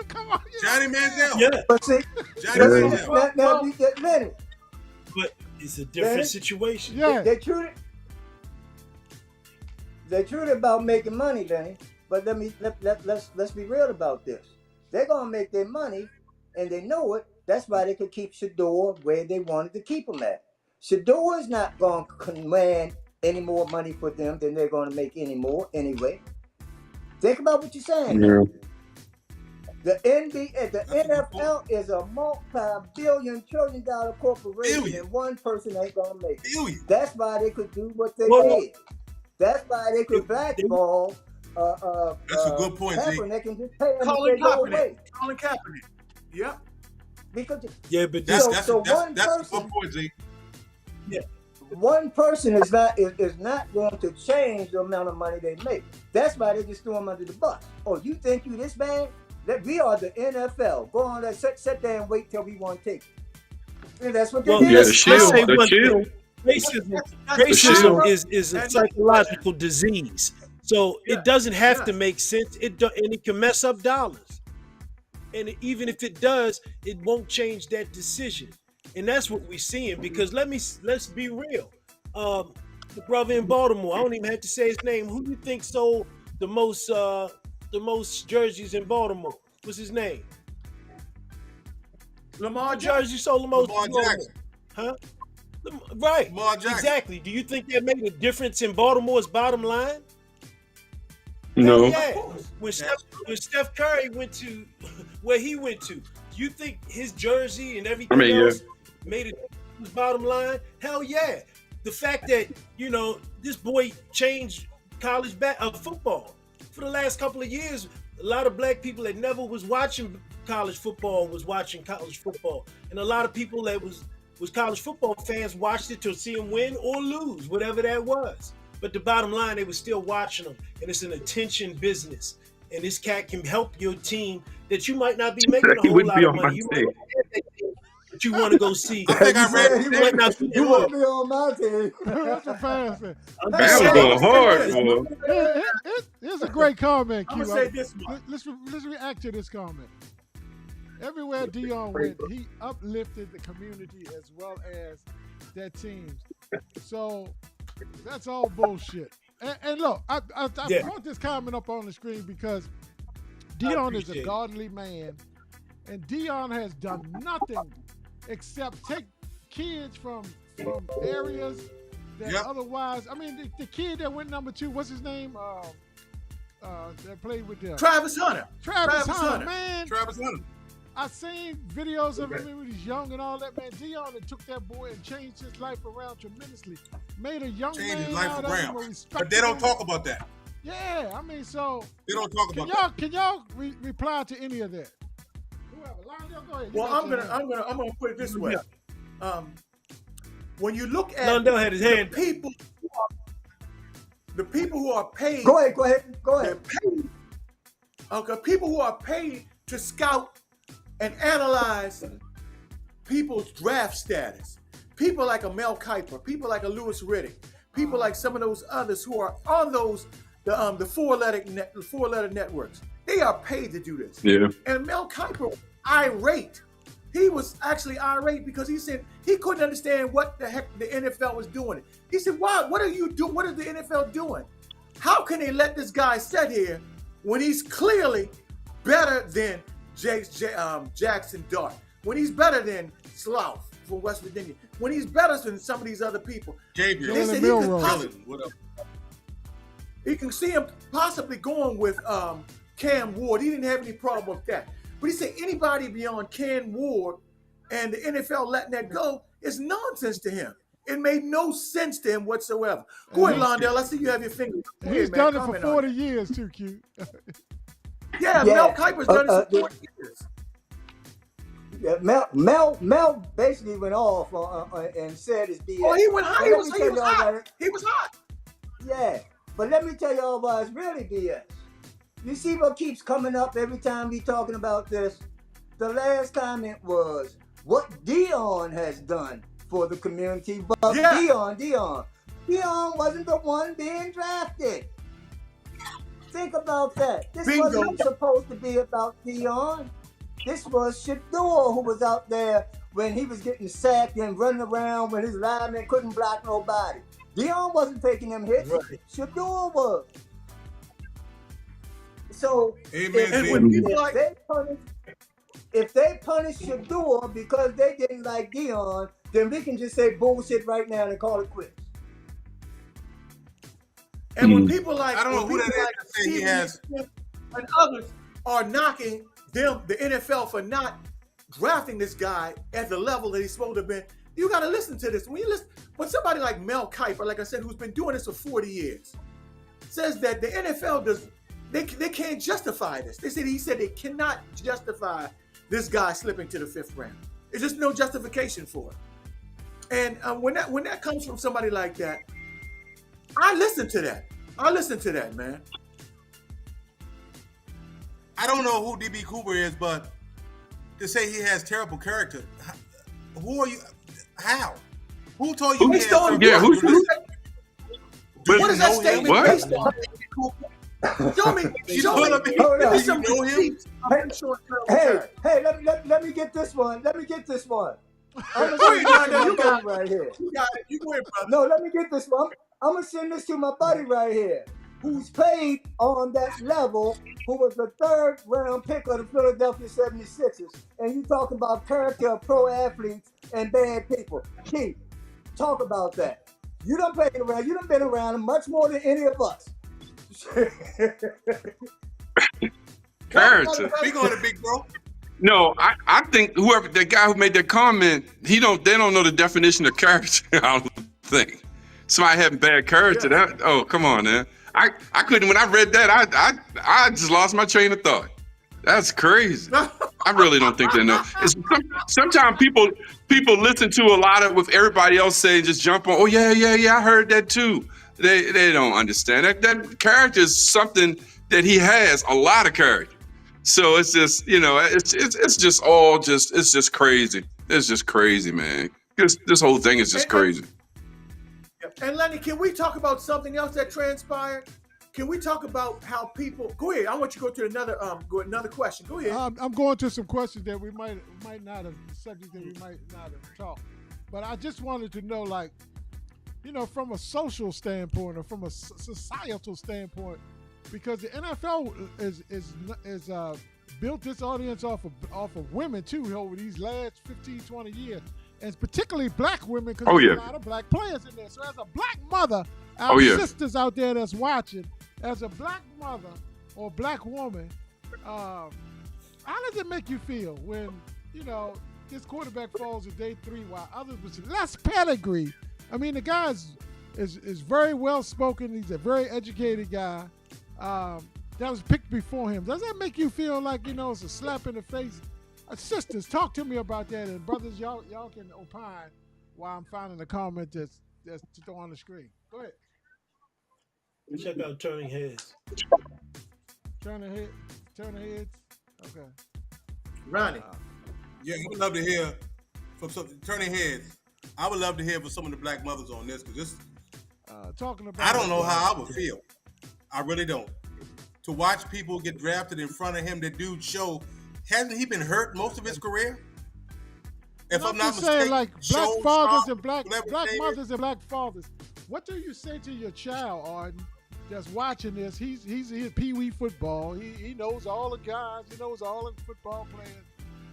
Speaker 3: Come on.
Speaker 15: Johnny Manziel.
Speaker 2: Yeah.
Speaker 14: But see,
Speaker 15: Johnny Manziel.
Speaker 14: now you get many.
Speaker 2: But it's a different situation.
Speaker 3: Yeah.
Speaker 14: They truly about making money, Lenny. But let's be real about this. They're gonna make their money, and they know it. That's why they could keep Shedeur where they wanted to keep him at. Shedeur is not gonna command any more money for them than they're gonna make any more anyway. Think about what you're saying.
Speaker 13: Yeah.
Speaker 14: The NBA, the NFL is a multi-billion, trillion-dollar corporation, and one person ain't gonna make it. That's why they could do what they did. That's why they could blackball.
Speaker 15: That's a good point, Zeke.
Speaker 14: Kaepernick and just pay him
Speaker 1: Colin
Speaker 14: if they go away.
Speaker 1: Kaepernick. Yep.
Speaker 14: Because
Speaker 2: but
Speaker 15: that's
Speaker 14: one
Speaker 15: a
Speaker 14: person,
Speaker 15: good point, Zeke.
Speaker 14: Yeah. One person is not going to change the amount of money they make. That's why they just threw them under the bus. Oh, you think you this bad? That we are the NFL. Go on there, sit there and wait till we want to take it. And that's what they did.
Speaker 13: Yeah, the shield.
Speaker 2: Racism is a psychological disease. So it doesn't have to make sense. And it can mess up dollars. And even if it does, it won't change that decision. And that's what we're seeing. Because let's be real. The brother in Baltimore, I don't even have to say his name. Who do you think sold the most jerseys in Baltimore? What's his name?
Speaker 1: Lamar
Speaker 2: Jersey sold the most.
Speaker 15: Lamar Jackson.
Speaker 2: Huh? Right.
Speaker 15: Lamar Jackson.
Speaker 2: Exactly. Do you think that made a difference in Baltimore's bottom line?
Speaker 13: No.
Speaker 2: Yeah. When Steph Curry went to where he went to, do you think his jersey and everything else made it his bottom line? Hell yeah. The fact that, this boy changed college football. For the last couple of years, a lot of black people that never was watching college football was watching college football. And a lot of people that was college football fans watched it to see him win or lose, whatever that was. But the bottom line, they were still watching them. And it's an attention business. And this cat can help your team that you might not be making a whole lot of money. But you want to go see.
Speaker 15: I think I read
Speaker 14: You want to be on my team.
Speaker 3: That's a pass.
Speaker 13: That was going hard, boy.
Speaker 3: Here's a great comment, Q.
Speaker 1: I'm gonna say this much.
Speaker 3: Let's react to this comment. Everywhere Dion went, he uplifted the community as well as their teams. So that's all bullshit. And look, I brought this comment up on the screen because Dion is a godly man, and Dion has done nothing except take kids from areas that otherwise. I mean, the kid that went number 2, what's his name? That played with them.
Speaker 1: Travis Hunter.
Speaker 3: Travis Hunter, man.
Speaker 15: Travis Hunter.
Speaker 3: I seen videos of him when he was young and all that, man. Dion took that boy and changed his life around tremendously. Made a young man
Speaker 15: his life
Speaker 3: out of him.
Speaker 15: But they don't talk about that.
Speaker 3: Yeah, I mean, so
Speaker 15: they don't talk about that.
Speaker 3: Can y'all reply to any of that? Whoever, Lionel, go ahead.
Speaker 1: Well, I'm gonna put it this way. When you look at
Speaker 2: Lionel had his hand.
Speaker 1: The people who are paid.
Speaker 14: Go ahead.
Speaker 1: Okay, people who are paid to scout and analyze people's draft status. People like a Mel Kiper, people like a Louis Riddick, people like some of those others who are on those the four-letter networks. They are paid to do this.
Speaker 13: Yeah.
Speaker 1: And Mel Kiper was irate. He was actually irate because he said he couldn't understand what the heck the NFL was doing. He said, "Wow, what are you doing? What is the NFL doing? How can they let this guy sit here when he's clearly better than Jackson Dart, when he's better than Slough from West Virginia, when he's better than some of these other people,
Speaker 15: Gabriel,
Speaker 1: they said he can see him possibly going with Cam Ward. He didn't have any problem with that. But he said anybody beyond Cam Ward and the NFL letting that go is nonsense to him. It made no sense to him whatsoever. Go ahead, Londell. I see you have your finger.
Speaker 3: He's done it for 40 years too, Q.
Speaker 1: Yeah, Mel Kiper's done it for 40 years.
Speaker 14: Yeah, Mel basically went off and said it's BS.
Speaker 1: Oh, he went high. He was hot. He was hot.
Speaker 14: Yeah, but let me tell y'all why it's really BS. You see what keeps coming up every time we talking about this? The last comment was what Deion has done for the community, but Deion wasn't the one being drafted. Think about that. This wasn't supposed to be about Deion. This was Shedeur who was out there when he was getting sacked and running around when his lineman couldn't block nobody. Deion wasn't taking them hits. Right. Shedeur was. So if they punish Shedeur because they didn't like Deion, then we can just say bullshit right now and call it quits.
Speaker 1: And when people like,
Speaker 15: I don't know who that is to say he has,
Speaker 1: and others are knocking them, the NFL, for not drafting this guy at the level that he's supposed to have been, you got to listen to this. When somebody like Mel Kiper, like I said, who's been doing this for 40 years, says that the NFL they can't justify this. He said they cannot justify this guy slipping to the 5th round. There's just no justification for it. And when that comes from somebody like that, I listen to that, man.
Speaker 15: I don't know who DB Cooper is, but to say he has terrible character, who are you? How? Who told you he has terrible character?
Speaker 1: What is that statement based on? Show me.
Speaker 14: You know him? Hey, let me get this one. I'm gonna send this to my buddy right here.
Speaker 1: You got it. You go ahead, brother.
Speaker 14: No, let me get this one. I'm gonna send this to my buddy right here, who's played on that level, who was the 3rd round pick of the Philadelphia 76ers. And you talk about character of pro athletes and bad people. Keith, talk about that. You done played around. You done been around much more than any of us.
Speaker 13: Character.
Speaker 15: Speak on it, big bro.
Speaker 13: No, I think the guy who made that comment, they don't know the definition of character. I don't think somebody having bad character. Yeah. Come on, man. I couldn't. When I read that, I just lost my train of thought. That's crazy. I really don't think they know. Sometimes people listen to a lot of what everybody else say and just jump on. Oh yeah, I heard that too. They don't understand that character is something that he has a lot of character. So it's just, it's just crazy. It's just crazy, man. This whole thing is just crazy.
Speaker 1: And Lenny, can we talk about something else that transpired? Can we talk about how people? Go ahead. I want you to go to another question. Go ahead.
Speaker 3: I'm going to some questions that we might not have, subjects that we might not have talked. But I just wanted to know, like, from a social standpoint or from a societal standpoint, because the NFL is built this audience off of women too over these last 15, 20 years, and particularly black women, because there's a lot of black players in there. So as a black mother, our sisters out there that's watching, as a black mother or black woman, how does it make you feel when this quarterback falls at day 3 while others with less pedigree? I mean, the guy is very well spoken. He's a very educated guy. That was picked before him. Does that make you feel like, it's a slap in the face? Sisters, talk to me about that. And brothers, y'all can opine while I'm finding the comment that's to throw on the screen. Go ahead.
Speaker 2: Check out Turning Heads.
Speaker 3: Turning Heads? Okay.
Speaker 1: Ronnie.
Speaker 15: Yeah, you would love to hear from some Turning Heads. I would love to hear from some of the black mothers on this, because this.
Speaker 3: Talking about.
Speaker 15: I don't know how I would feel. I really don't. To watch people get drafted in front of him, the dude hasn't he been hurt most of his career? If I'm not mistaken,
Speaker 3: like black fathers and black mothers and black fathers. What do you say to your child, Arden, that's watching this, he's in Pee Wee football. He knows all the guys. He knows all the football players.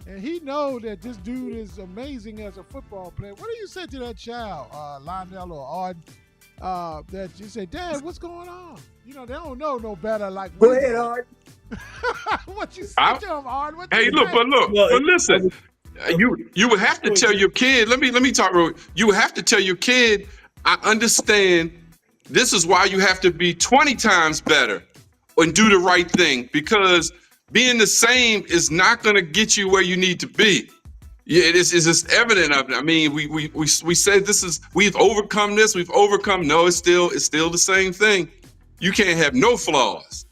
Speaker 3: And he knows that this dude is amazing as a football player. What do you say to that child, Lionel or Arden, that you say, Dad, what's going on? You know, they don't know no better like
Speaker 14: Go
Speaker 3: we
Speaker 14: ahead,
Speaker 3: do.
Speaker 14: Art.
Speaker 3: What you say to him, Arden? What
Speaker 13: Hey,
Speaker 3: you
Speaker 13: look,
Speaker 3: say?
Speaker 13: but listen. You would have to tell your kid. Let me talk real. You would have to tell your kid. I understand. This is why you have to be 20 times better and do the right thing, because being the same is not going to get you where you need to be. Yeah, it's just evident of it. I mean, we said we've overcome this. We've overcome. No, it's still the same thing. You can't have no flaws.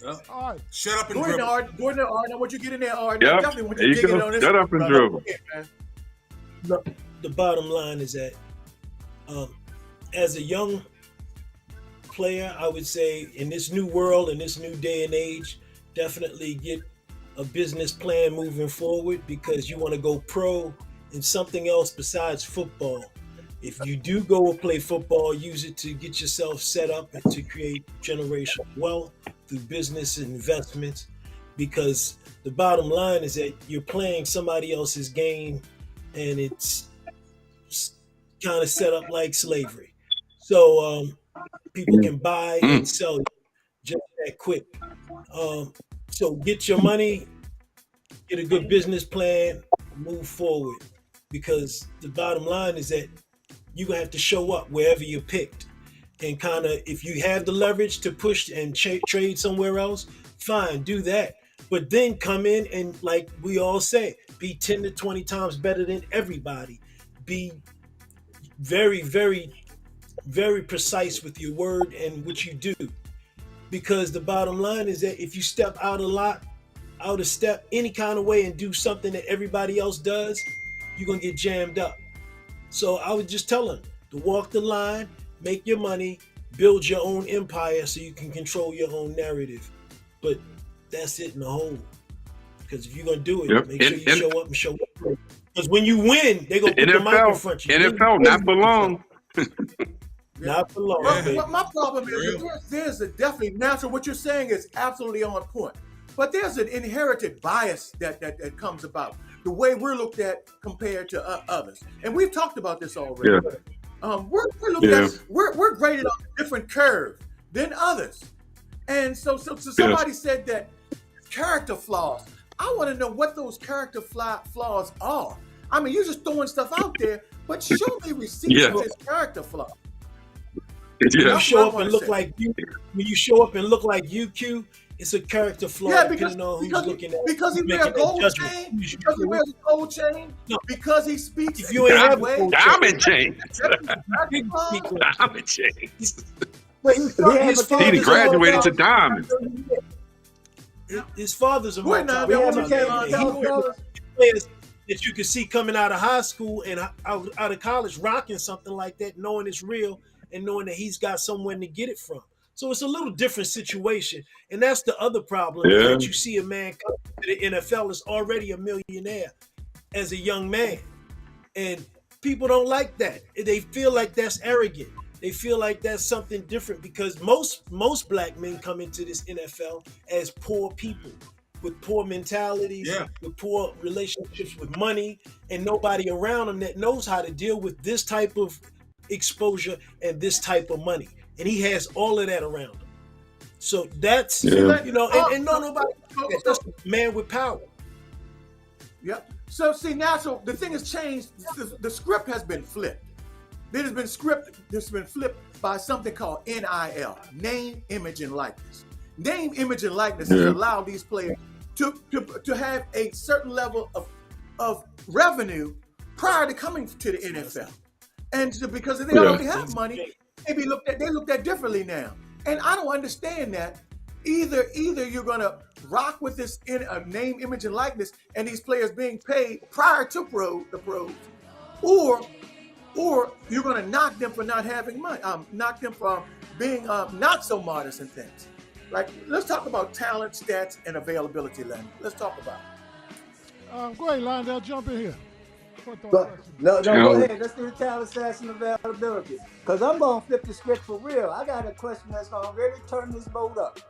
Speaker 3: All right.
Speaker 15: Shut up and
Speaker 1: Go ahead,
Speaker 15: dribble.
Speaker 1: Art. Go ahead, Art. I want you to get in there, Art.
Speaker 13: Yep.
Speaker 1: I definitely want
Speaker 13: There
Speaker 1: you
Speaker 13: you
Speaker 1: to dig in
Speaker 13: go.
Speaker 1: on this.
Speaker 13: Shut up and
Speaker 1: brother.
Speaker 13: dribble.
Speaker 1: Go ahead, man.
Speaker 2: Look, the bottom line is that as a young player, I would say in this new world, in this new day and age, definitely get a business plan moving forward, because you want to go pro in something else besides football. If you do go play football, use it to get yourself set up and to create generational wealth through business and investments, because the bottom line is that you're playing somebody else's game, and it's kind of set up like slavery. So people can buy and sell you just that quick. So get your money, get a good business plan, move forward, because the bottom line is that you're gonna have to show up wherever you're picked, and kind of, if you have the leverage to push and trade somewhere else, fine, do that. But then come in and, like we all say, be 10 to 20 times better than everybody. Be very, very, very precise with your word and what you do. Because the bottom line is that if you step out of step any kind of way and do something that everybody else does, you're gonna get jammed up. So I would just tell them to walk the line, make your money, build your own empire so you can control your own narrative. But that's it in the whole. Because if you're gonna do it, make sure you show up and show up. Because when you win, they're gonna put the mic in front of you.
Speaker 13: NFL, not for long.
Speaker 2: Not for long.
Speaker 1: Well, my problem is there's a definitely natural. What you're saying is absolutely on point, but there's an inherited bias that comes about the way we're looked at compared to others, and we've talked about this already. We're looked at. We're graded on a different curve than others, and so somebody said that character flaws. I want to know what those character flaws are. I mean, you're just throwing stuff out there, but show me receipts of this character flaw.
Speaker 2: When you show up and look like you, Q, it's a character flaw.
Speaker 1: Yeah,
Speaker 2: depending on who's looking at.
Speaker 1: Because he wears a gold chain. Because he wears a gold chain.
Speaker 2: No.
Speaker 1: Because he speaks.
Speaker 2: If you ain't have a gold
Speaker 13: diamond chain.
Speaker 2: Diamond
Speaker 13: chains.
Speaker 2: He
Speaker 13: graduated to diamond.
Speaker 2: His father's a players that you can see coming out of high school and out of college rocking something like that, knowing it's real and knowing that he's got someone to get it from. So it's a little different situation. And that's the other problem, that you see a man come to the NFL is already a millionaire as a young man. And people don't like that. They feel like that's arrogant. They feel like that's something different, because most black men come into this NFL as poor people with poor mentalities, with poor relationships with money, and nobody around them that knows how to deal with this type of exposure and this type of money. And he has all of that around him. So that's, and nobody, that's a man with power.
Speaker 1: Yep. So see now, so the thing has changed. The script has been flipped. This has been flipped by something called NIL, name, image, and likeness. Name, image, and likeness has allowed these players to have a certain level of revenue prior to coming to the NFL, and because they already have money, they looked at differently now. And I don't understand that. Either you're gonna rock with this name, image, and likeness, and these players being paid prior to the pros, or you're going to knock them for not having money, knock them from being not so modest in things. Like, let's talk about talent, stats, and availability, Len. Let's talk about it.
Speaker 3: Go ahead, Lionel, jump in here.
Speaker 14: No, go ahead. Let's do the talent assassin availability. Because I'm going to flip the script for real. I got a question that's going to really turn this boat up.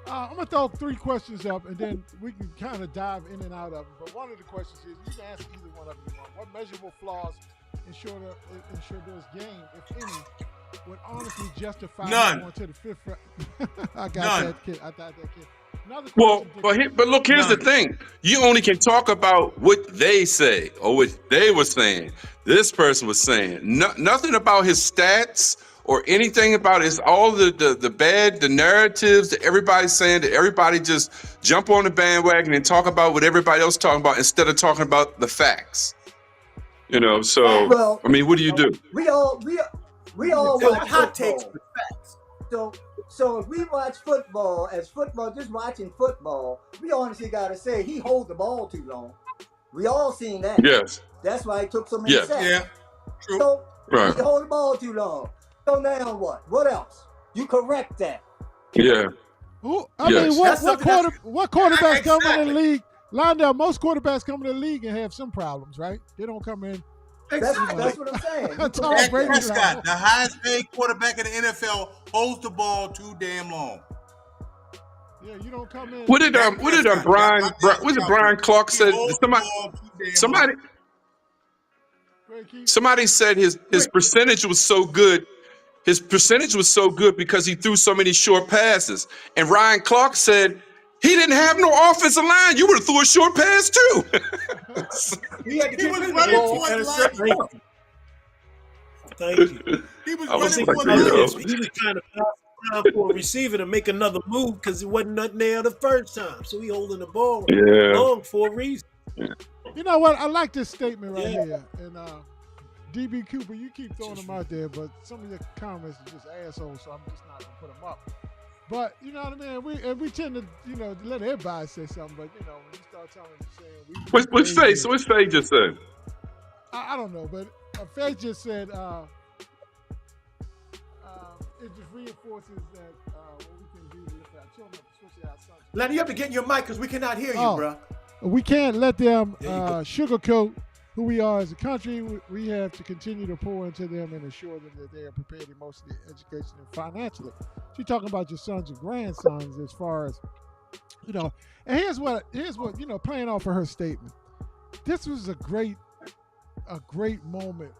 Speaker 3: I'm going to throw 3 questions up, and then we can kind of dive in and out of them. But one of the questions is, you can answer either one of them you want. What measurable flaws in Shedeur's game, if any, would honestly justify going to the 5th round? I got that kid. I got that kid.
Speaker 13: Well, but look, here's the thing. You only can talk about what they say or what they were saying. This person was saying nothing about his stats or anything about his all the narratives that everybody's saying, that everybody just jump on the bandwagon and talk about what everybody else talking about instead of talking about the facts. You know, so
Speaker 14: well,
Speaker 13: I mean, what do you do?
Speaker 14: We all watch hot takes with facts. So if we watch football, just watching football, we honestly got to say he holds the ball too long. We all seen that.
Speaker 13: Yes.
Speaker 14: That's why he took so many sacks.
Speaker 15: Yeah, true.
Speaker 14: So
Speaker 13: right.
Speaker 14: he hold the ball too long. So now what? What else? You correct that.
Speaker 13: Yeah.
Speaker 3: I mean, what quarterbacks come in the league? Londell, most quarterbacks come in the league and have some problems, right? They don't come in.
Speaker 14: That's what I'm saying.
Speaker 15: Dak Prescott, the highest paid quarterback in the NFL, holds the ball too damn long.
Speaker 3: Yeah, you don't come in.
Speaker 13: What did Brian Clark said? Somebody said his percentage was so good. His percentage was so good because he threw so many short passes. And Ryan Clark said he didn't have no offensive line. You would have threw a short pass too.
Speaker 14: He had to
Speaker 15: He was running for his life.
Speaker 2: Thank you.
Speaker 15: He was
Speaker 2: running
Speaker 15: for his life.
Speaker 2: He was trying to pass around for a receiver to make another move because it wasn't nothing there the first time. So he holding the ball long for a reason.
Speaker 13: Yeah.
Speaker 3: You know what? I like this statement right here. And DB Cooper, you keep throwing them out there, but some of your comments are just assholes, so I'm just not going to put them up. But, you know what I mean? We tend to, let everybody say something, but, when you start saying...
Speaker 13: What's Faye just said?
Speaker 3: I don't know, but Faye just said it just reinforces that what we can do to lift our children, especially our sons.
Speaker 1: Lenny, you have to get in your mic because we cannot hear you, bro.
Speaker 3: We can't let them sugarcoat who we are as a country. We have to continue to pour into them and assure them that they are prepared emotionally, educationally, and financially. She's talking about your sons and grandsons as far as, and here's what, playing off of her statement. This was a great moment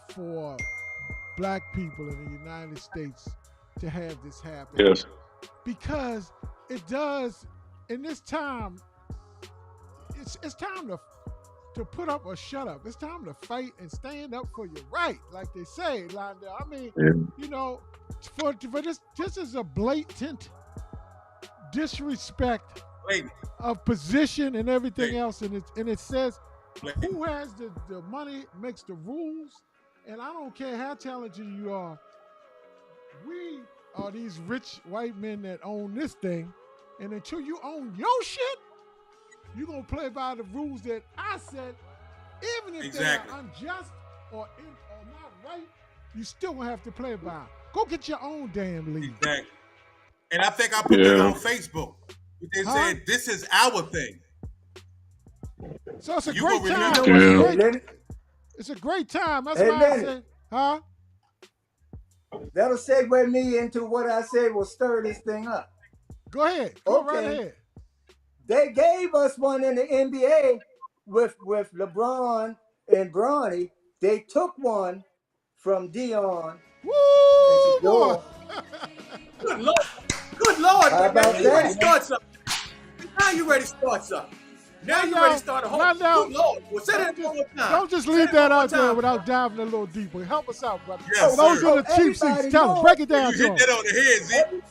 Speaker 3: for Black people in the United States to have this happen.
Speaker 13: Yes.
Speaker 3: Because it does, in this time, it's time to put up or shut up. It's time to fight and stand up for your right, like they say, Londell. I mean, for this is a blatant disrespect of position and everything else, and it says who has the money makes the rules, and I don't care how talented you are. We are these rich white men that own this thing, and until you own your shit, you're going to play by the rules that I said, even if they are unjust or not right, you still going to have to play by them. Go get your own damn league.
Speaker 15: Exactly. And I think I put that on Facebook. They said, this is our thing.
Speaker 3: So it's a great time. It's a great time. That's why I said,
Speaker 14: That'll segue me into what I said will stir this thing up.
Speaker 3: Go ahead. Go right ahead.
Speaker 14: They gave us one in the NBA with LeBron and Bronny. They took one from Dion.
Speaker 3: Woo, boy.
Speaker 1: Good Lord. Good Lord.
Speaker 14: How about
Speaker 1: you ready to start something. Now you ready to start something. Now you ready to start a whole... Good Lord. Well, say that one more time.
Speaker 3: Don't just leave that out there without diving a little deeper. Help us out, brother.
Speaker 15: Yes,
Speaker 3: those in the cheap seats, tell them. Break it down to them.
Speaker 15: You hit that on the head, Zeke.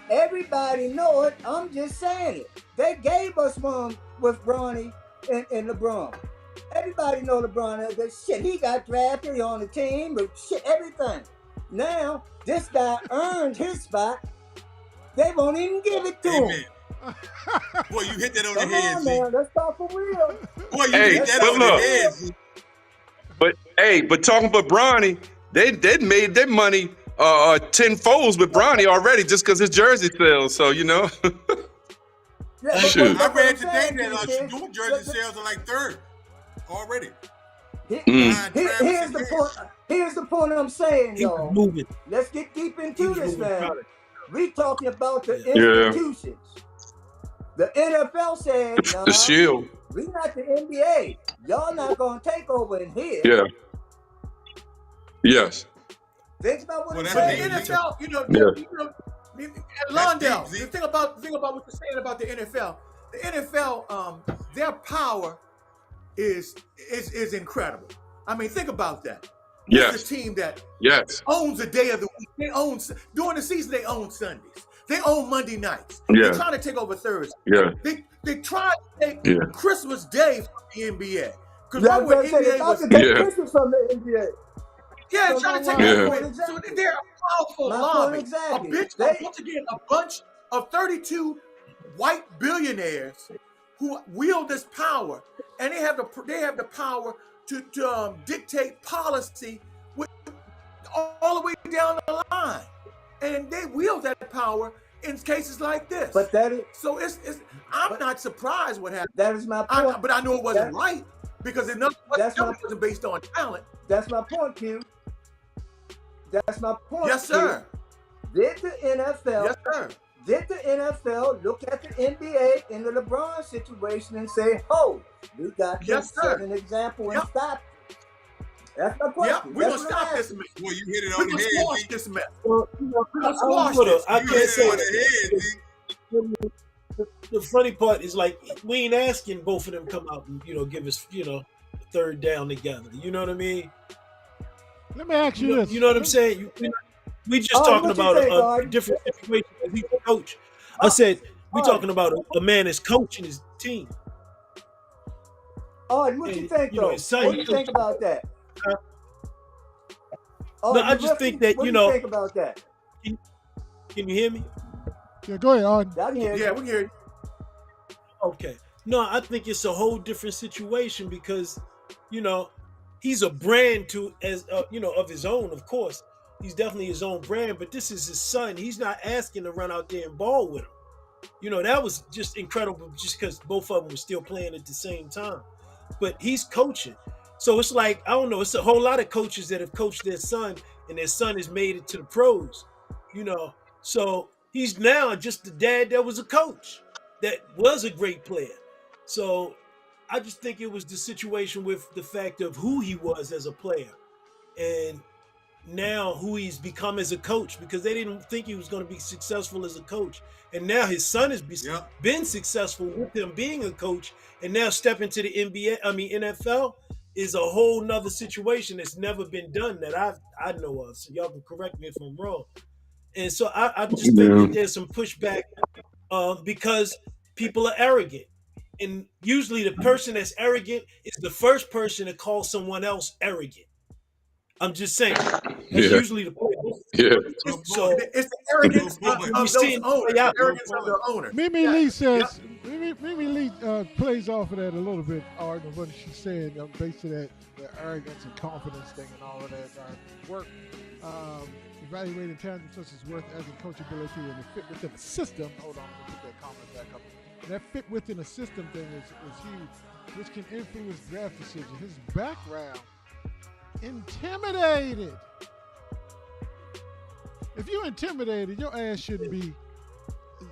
Speaker 14: Everybody know it. I'm just saying it. They gave us one with Bronny and LeBron. Everybody know LeBron. Shit, he got drafted on the team, but shit, everything. Now, this guy earned his spot. They won't even give it to him.
Speaker 15: Boy, you hit that on the head, Zeke.
Speaker 14: Man, let's talk for real.
Speaker 15: Boy, you hit that on the head, Zeke.
Speaker 13: But talking about Bronny, they made their money 10 folds with Bronny already just because his jersey sells. So,
Speaker 15: I read today that Shedeur jersey sales are like third. already.
Speaker 14: Here's the point. Here's the point I'm saying, y'all.
Speaker 2: Moving.
Speaker 14: Let's get deep into this, man.
Speaker 2: Product.
Speaker 14: We talking about the institutions. The NFL said, "No,
Speaker 13: The shield.
Speaker 14: we not the NBA. Y'all not gonna take over in here."
Speaker 13: Yeah. Yes.
Speaker 14: Think about what
Speaker 1: the
Speaker 14: it's
Speaker 1: NFL, Londell, the thing about what you're saying about the NFL, their power is incredible. I mean, think about that.
Speaker 13: Yes.
Speaker 1: It's a team that
Speaker 13: owns
Speaker 1: a day of the week. They own during the season. They own Sundays. They own Monday nights.
Speaker 13: Yeah.
Speaker 1: They're trying to take over Thursday.
Speaker 13: Yeah.
Speaker 1: They try to take Christmas Day from the NBA. Because
Speaker 14: I was gonna say, they about to take Christmas from the NBA.
Speaker 1: Yeah, trying to take it away. So they're a powerful lobby.
Speaker 14: Exactly.
Speaker 1: Once again, a bunch of 32 white billionaires who wield this power, and they have the power to dictate policy all the way down the line, and they wield that power in cases like this.
Speaker 14: But
Speaker 1: so I'm not surprised what happened.
Speaker 14: That is my point.
Speaker 1: But I know it wasn't right because it wasn't based on talent.
Speaker 14: That's my point, Q. That's my point.
Speaker 1: Yes, sir.
Speaker 14: Did the NFL?
Speaker 1: Yes, sir.
Speaker 14: Did the NFL look at the NBA in the LeBron situation and say, "Oh, we got to set an example and stop"? That's my question.
Speaker 1: Yeah, we're gonna stop this mess.
Speaker 15: Well, you hit it on the head.
Speaker 1: Squash this mess.
Speaker 2: Well, I can't say the funny part is, like, we ain't asking both of them come out and give us a third down together. You know what I mean?
Speaker 3: Let me ask you this.
Speaker 2: You know what I'm saying? We just talking about a different situation as he's a coach. I said we talking about a man that's coaching his team.
Speaker 14: Oh, and what you think, though? What do you think about that?
Speaker 2: No, I just think that
Speaker 14: what do you think about that?
Speaker 2: Can you hear me?
Speaker 3: Yeah, go ahead, Arden.
Speaker 14: I can hear you.
Speaker 1: Yeah, we can hear you.
Speaker 2: Okay. No, I think it's a whole different situation because, he's a brand of his own, of course. He's definitely his own brand, but this is his son. He's not asking to run out there and ball with him. That was just incredible just because both of them were still playing at the same time. But he's coaching. So it's like, I don't know, it's a whole lot of coaches that have coached their son and their son has made it to the pros, So he's now just the dad that was a coach, that was a great player. So I just think it was the situation with the fact of who he was as a player and now who he's become as a coach, because they didn't think he was going to be successful as a coach. And now his son has been successful with him being a coach, and now stepping to the NFL is a whole nother situation that's never been done that I know of. So y'all can correct me if I'm wrong. And so I just think that there's some pushback because people are arrogant. And usually the person that's arrogant is the first person to call someone else arrogant. I'm just saying. That's usually the point. So
Speaker 1: it's the arrogance of those owners. The arrogance of the owner.
Speaker 3: Mimi Lee says, Mimi Lee plays off of that a little bit, Arden, what she's saying, based on that, the arrogance and confidence thing and all of that. Work, evaluating talent such as worth, as in coachability, and the fit within a system. Hold on, let me put that comment back up. And that fit within a system thing is huge, which can influence draft decisions. His background, intimidated. If you're intimidated, your ass shouldn't be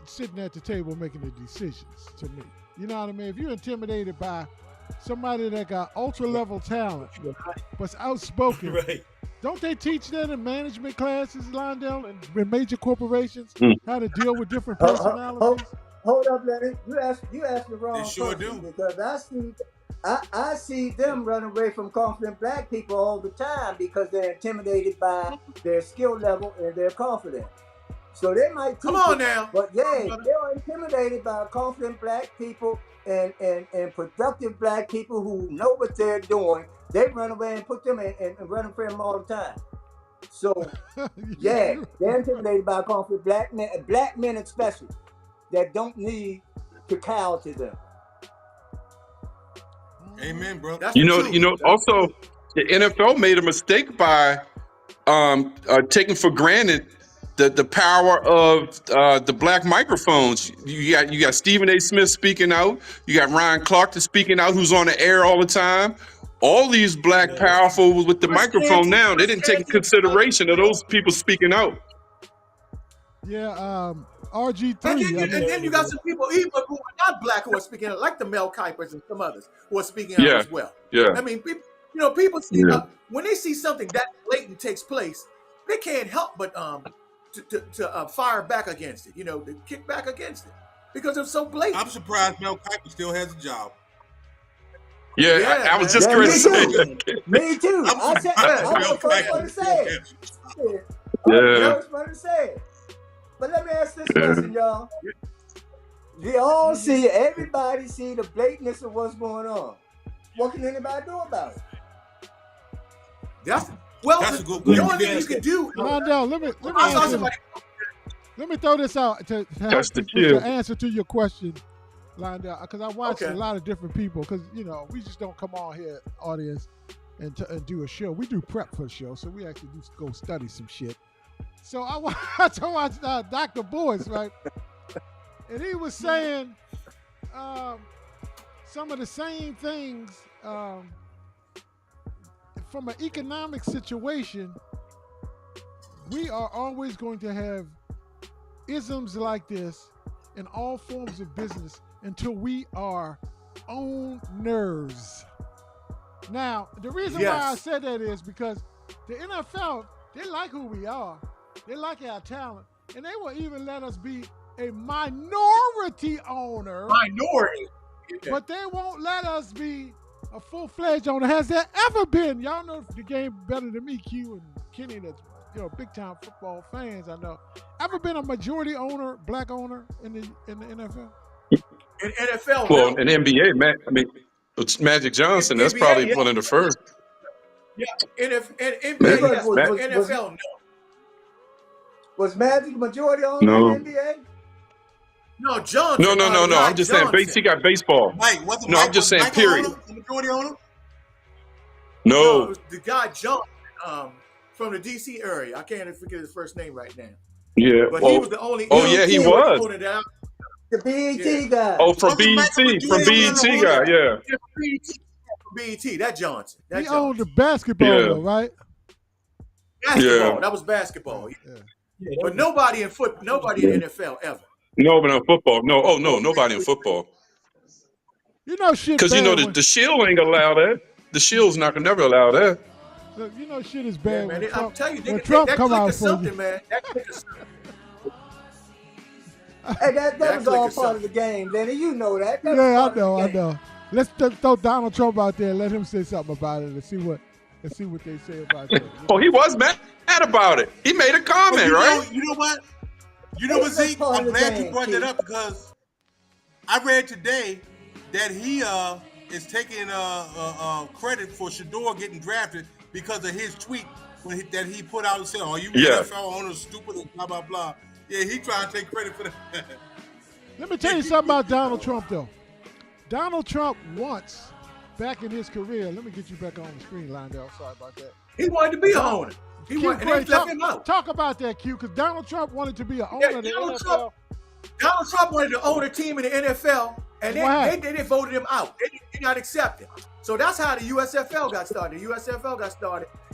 Speaker 3: sitting at the table making the decisions, to me. You know what I mean? If you're intimidated by somebody that got ultra level talent but's outspoken,
Speaker 2: right.
Speaker 3: Don't they teach that in management classes, Londell, and in major corporations, how to deal with different personalities?
Speaker 14: Hold up, Lenny. You asked the wrong
Speaker 15: sure
Speaker 14: person,
Speaker 15: do.
Speaker 14: because I see them run away from confident black people all the time because they're intimidated by their skill level and their confidence. So they might
Speaker 1: come on now,
Speaker 14: but they're intimidated by confident black people and productive black people who know what they're doing. They run away and put them and run for them all the time. So they're intimidated by confident black men especially, that don't need to cow to them.
Speaker 15: Amen, bro.
Speaker 13: Also, the NFL made a mistake by taking for granted the power of the black microphones. You got Stephen A. Smith speaking out. You got Ryan Clark speaking out, who's on the air all the time. All these black powerful with the microphone now, they didn't take consideration of those people speaking out.
Speaker 3: Yeah, RG3.
Speaker 1: And then you got some people even who are not black who are speaking out, like the Mel Kipers and some others who are speaking out as well.
Speaker 13: Yeah.
Speaker 1: I mean, people see when they see something that blatant takes place, they can't help but to fire back against it. To kick back against it because it's so blatant.
Speaker 15: I'm surprised Mel Kiper still has a job.
Speaker 13: Yeah, I was just going to say that.
Speaker 14: Me too. I was the first one to say it. First one to say it. But let me ask this question, y'all. Everybody see the blatantness of what's going on. What can anybody do about it?
Speaker 1: That's a good question. The only thing you can do.
Speaker 3: Londell, let me throw this out to answer to your question, Londell, because I watched a lot of different people. Because we just don't come on here, audience, and do a show. We do prep for the show, so we actually do go study some shit. So I watched Dr. Boyce, right? And he was saying some of the same things from an economic situation. We are always going to have isms like this in all forms of business until we are owners. Now, the reason why I said that is because the NFL, they like who we are. They like our talent, and they will even let us be a minority owner. But they won't let us be a full-fledged owner. Has there ever been? Y'all know the game better than me, Q and Kenny, that's big-time football fans. I know. Ever been a majority owner, black owner in the NFL?
Speaker 1: In NFL,
Speaker 13: well, in NBA, man. I mean, it's Magic Johnson. That's probably one of the first.
Speaker 1: Yeah, in NBA, NFL, no.
Speaker 14: Was Magic majority owner in the NBA?
Speaker 1: No, Johnson.
Speaker 13: No. I'm just saying, he got baseball. I'm just saying, period.
Speaker 15: Majority owner?
Speaker 1: No, it was the guy Johnson from the DC area. I can't forget his first name right now.
Speaker 13: Yeah,
Speaker 1: but he was the only.
Speaker 13: Oh yeah, he was.
Speaker 14: The BET guy.
Speaker 13: Oh, from BET guy, yeah.
Speaker 1: BET, that Johnson.
Speaker 3: He owned the basketball, though, right?
Speaker 1: Basketball. That was basketball. Yeah. But nobody in NFL ever.
Speaker 13: No, but in football, no. Oh no, nobody in football.
Speaker 3: Shit.
Speaker 13: Because the Shield ain't allow that. The Shield's not gonna never allow that.
Speaker 3: Look, shit is bad.
Speaker 1: Man, I'm telling you,
Speaker 3: when Trump come out
Speaker 1: for something, man. That click is something.
Speaker 14: Hey, that was all part of the game, Lenny. You know that.
Speaker 3: I know. Let's throw Donald Trump out there and let him say something about it and see what they say about that.
Speaker 13: Oh, he was mad about it. He made a comment, right?
Speaker 15: You know what? Zeke? I'm glad you brought that up because I read today that he is taking credit for Shedeur getting drafted because of his tweet that he put out and said, "Oh, you NFL owners stupid and blah blah blah." Yeah, he trying to take credit for that.
Speaker 3: Let me tell you something about Donald Trump, though. Donald Trump once, back in his career, let me get you back on the screen, Lindell. Sorry about that.
Speaker 1: He wanted to be an owner. He wanted to left him out.
Speaker 3: Talk about that, Q, because Donald Trump wanted to be an owner of the NFL.
Speaker 1: Donald Trump wanted to own a team in the NFL, and they voted him out. They did not accept it. So that's how the USFL got started.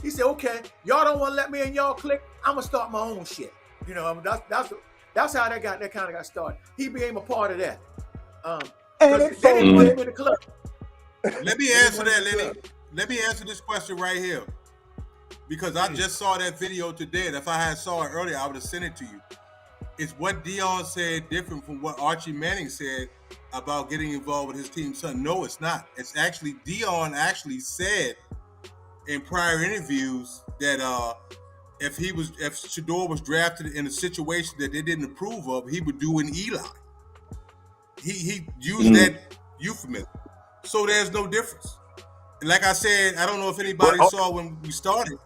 Speaker 1: He said, "Okay, y'all don't want to let me in y'all clique. I'm gonna start my own shit." That's how that kind of got started. He became a part of that.
Speaker 14: And
Speaker 1: they didn't put him in the club.
Speaker 15: Let me answer that, Lenny. Let me answer this question right here. Because I just saw that video today, and if I had saw it earlier, I would have sent it to you. Is what Deion said different from what Archie Manning said about getting involved with his team's son? No, it's not. It's actually Deion actually said in prior interviews that if Shedeur was drafted in a situation that they didn't approve of, he would do an Eli. He used that euphemism. So there's no difference. And like I said, I don't know if anybody saw when we started.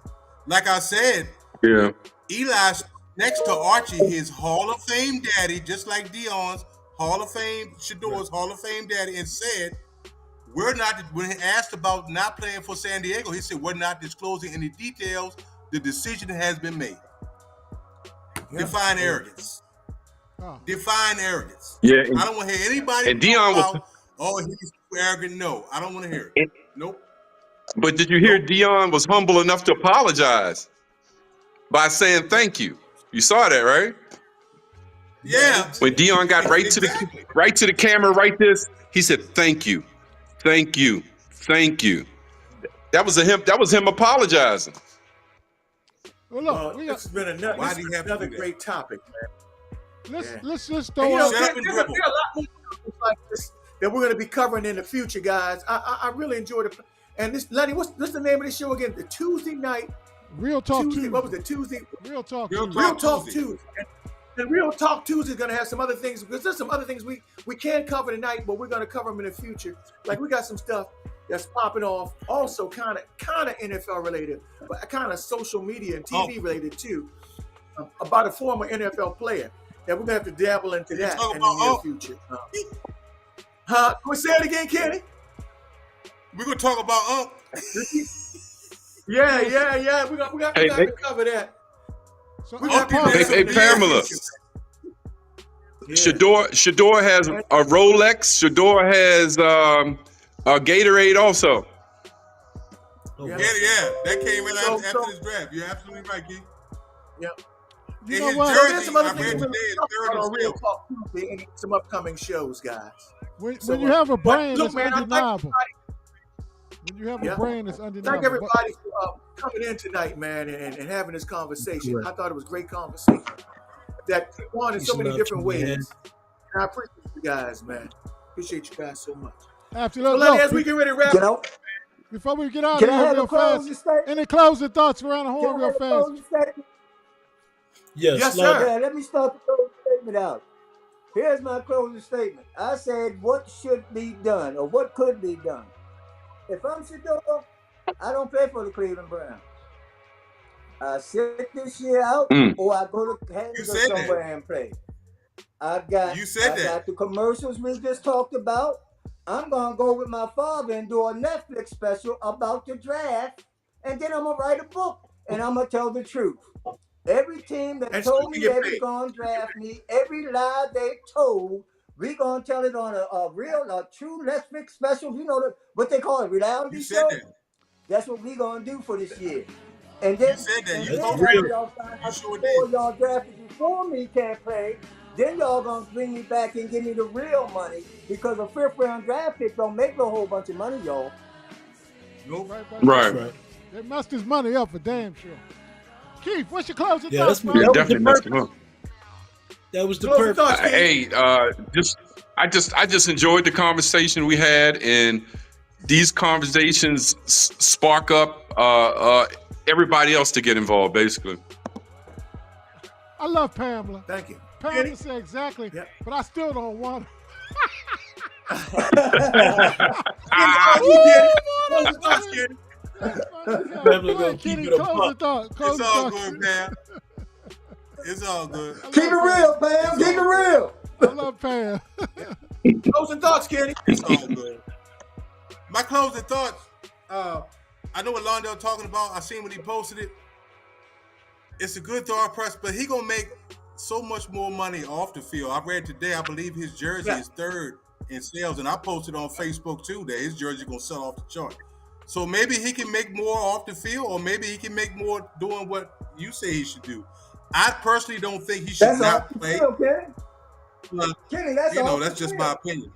Speaker 15: Like I said, Eli's next to Archie, his Hall of Fame daddy, just like Deion's Hall of Fame, Shedeur's Hall of Fame daddy, and said, when he asked about not playing for San Diego, he said, "We're not disclosing any details. The decision has been made." define arrogance. Define arrogance.
Speaker 13: Yeah,
Speaker 15: I don't want to hear anybody
Speaker 13: and Dion
Speaker 15: talk
Speaker 13: was.
Speaker 15: about, oh, he's too arrogant. No, I don't want to hear it. Nope.
Speaker 13: But did you hear Dion was humble enough to apologize by saying thank you? You saw that, right?
Speaker 15: Yeah.
Speaker 13: When Dion got right to the camera, right this, he said thank you, thank you, thank you. That was him apologizing.
Speaker 3: Well, look,
Speaker 1: it's been another great topic, man.
Speaker 3: Let's throw out.
Speaker 1: There are a lot more topics like this that we're going to be covering in the future, guys. I really enjoyed it. And this, Lenny, what's the name of the show again? The Tuesday night.
Speaker 3: Real Talk
Speaker 1: Tuesday.
Speaker 3: Tuesday.
Speaker 1: What was it? Tuesday.
Speaker 3: Real Talk
Speaker 1: Tuesday.
Speaker 3: Tuesday.
Speaker 1: Real Talk Tuesday. And Real Talk Tuesday is going to have some other things, because there's some other things we can't cover tonight, but we're going to cover them in the future. Like, we got some stuff that's popping off, also kind of NFL related, but kind of social media and TV related too, about a former NFL player that we're going to have to dabble into that in the near future. Can we say it again, Kenny?
Speaker 15: We're going to talk about
Speaker 1: Yeah. We got to cover that.
Speaker 13: So, hey, Pamela. Shedeur has a Rolex. Shedeur has a Gatorade also.
Speaker 15: Yeah, that came in after this draft. You're absolutely right, Keith.
Speaker 1: Yep.
Speaker 15: You know what?
Speaker 1: There's some other things on Real Talk Tuesday and some upcoming shows, guys.
Speaker 3: When you have a brand that's undeniable. When you have a brand that's undeniable.
Speaker 1: Thank everybody for coming in tonight, man, and having this conversation. Right. I thought it was a great conversation that won in so many different ways. And I appreciate you guys, man. Appreciate you guys so much.
Speaker 3: Absolutely.
Speaker 1: So, as we get ready to wrap up.
Speaker 3: Before we get out of here real fast, any closing thoughts around the horn real fast?
Speaker 14: Yes, sir. Yeah, let me start the closing statement out. Here's my closing statement. I said what should be done or what could be done. If I'm Shedeur, I don't play for the Cleveland Browns. I sit this year out, or I go to Kansas somewhere and play. I got the commercials we just talked about. I'm gonna go with my father and do a Netflix special about the draft, and then I'm gonna write a book and I'm gonna tell the truth. Every team that told me they were gonna draft me, every lie they told, we gonna tell it on a true Netflix special. You know what they call it, reality show. That's what we gonna do for this year. And then y'all drafted before me can't play. Then y'all gonna bring me back and give me the real money, because a 5th round draft pick don't make a whole bunch of money, y'all.
Speaker 15: Nope.
Speaker 13: Right.
Speaker 3: They messed his money up for damn sure. Keith, what's your closing thoughts?
Speaker 13: Definitely messed him up.
Speaker 2: That was the perfect.
Speaker 13: Hey, I just enjoyed the conversation we had, and these conversations spark up everybody else to get involved, basically.
Speaker 3: I love Pamela.
Speaker 1: Thank you.
Speaker 3: Pamela said exactly, but I still don't want her.
Speaker 15: It's all good, man. It's all good.
Speaker 14: Keep it real, Pam. Keep it real.
Speaker 3: I love Pam.
Speaker 1: Closing thoughts, Kenny.
Speaker 15: It's all good. My closing thoughts. I know what Londell talking about. I seen when he posted it. It's a good thought press, but he gonna make so much more money off the field. I read today, I believe his jersey is 3rd in sales, and I posted on Facebook too that his jersey gonna sell off the chart. So maybe he can make more off the field, or maybe he can make more doing what you say he should do. I personally don't think he should not play.
Speaker 14: Kenny,
Speaker 15: that's just my opinion.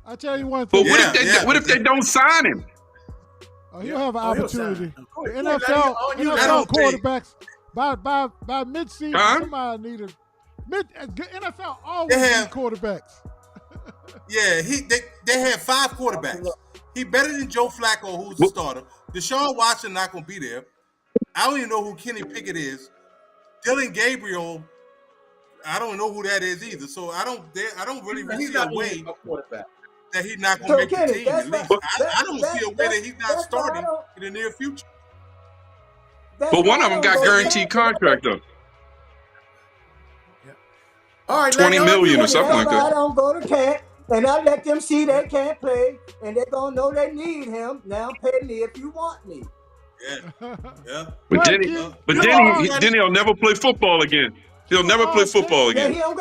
Speaker 3: I tell you one thing.
Speaker 13: But what if they don't sign him?
Speaker 3: Oh, he'll have an opportunity. The NFL quarterbacks by mid-season, somebody need a NFL always need quarterbacks.
Speaker 15: Yeah, they have 5 quarterbacks. He better than Joe Flacco, who's the starter. Deshaun Watson not gonna be there. I don't even know who Kenny Pickett is. Dylan Gabriel, I don't know who that is either. So I don't really see a way that he's not gonna make the team. At least I don't see a way that he's not starting in the near future.
Speaker 13: But one of them got guaranteed contract though.
Speaker 1: All right,
Speaker 13: $20 million or something like that.
Speaker 14: I don't go to camp, and I let them see they can't play, and they're gonna know they need him. Now pay me if you want me.
Speaker 15: Yeah.
Speaker 13: But then he'll never play football again. He'll never play football
Speaker 14: Yeah,
Speaker 13: again.
Speaker 14: he don't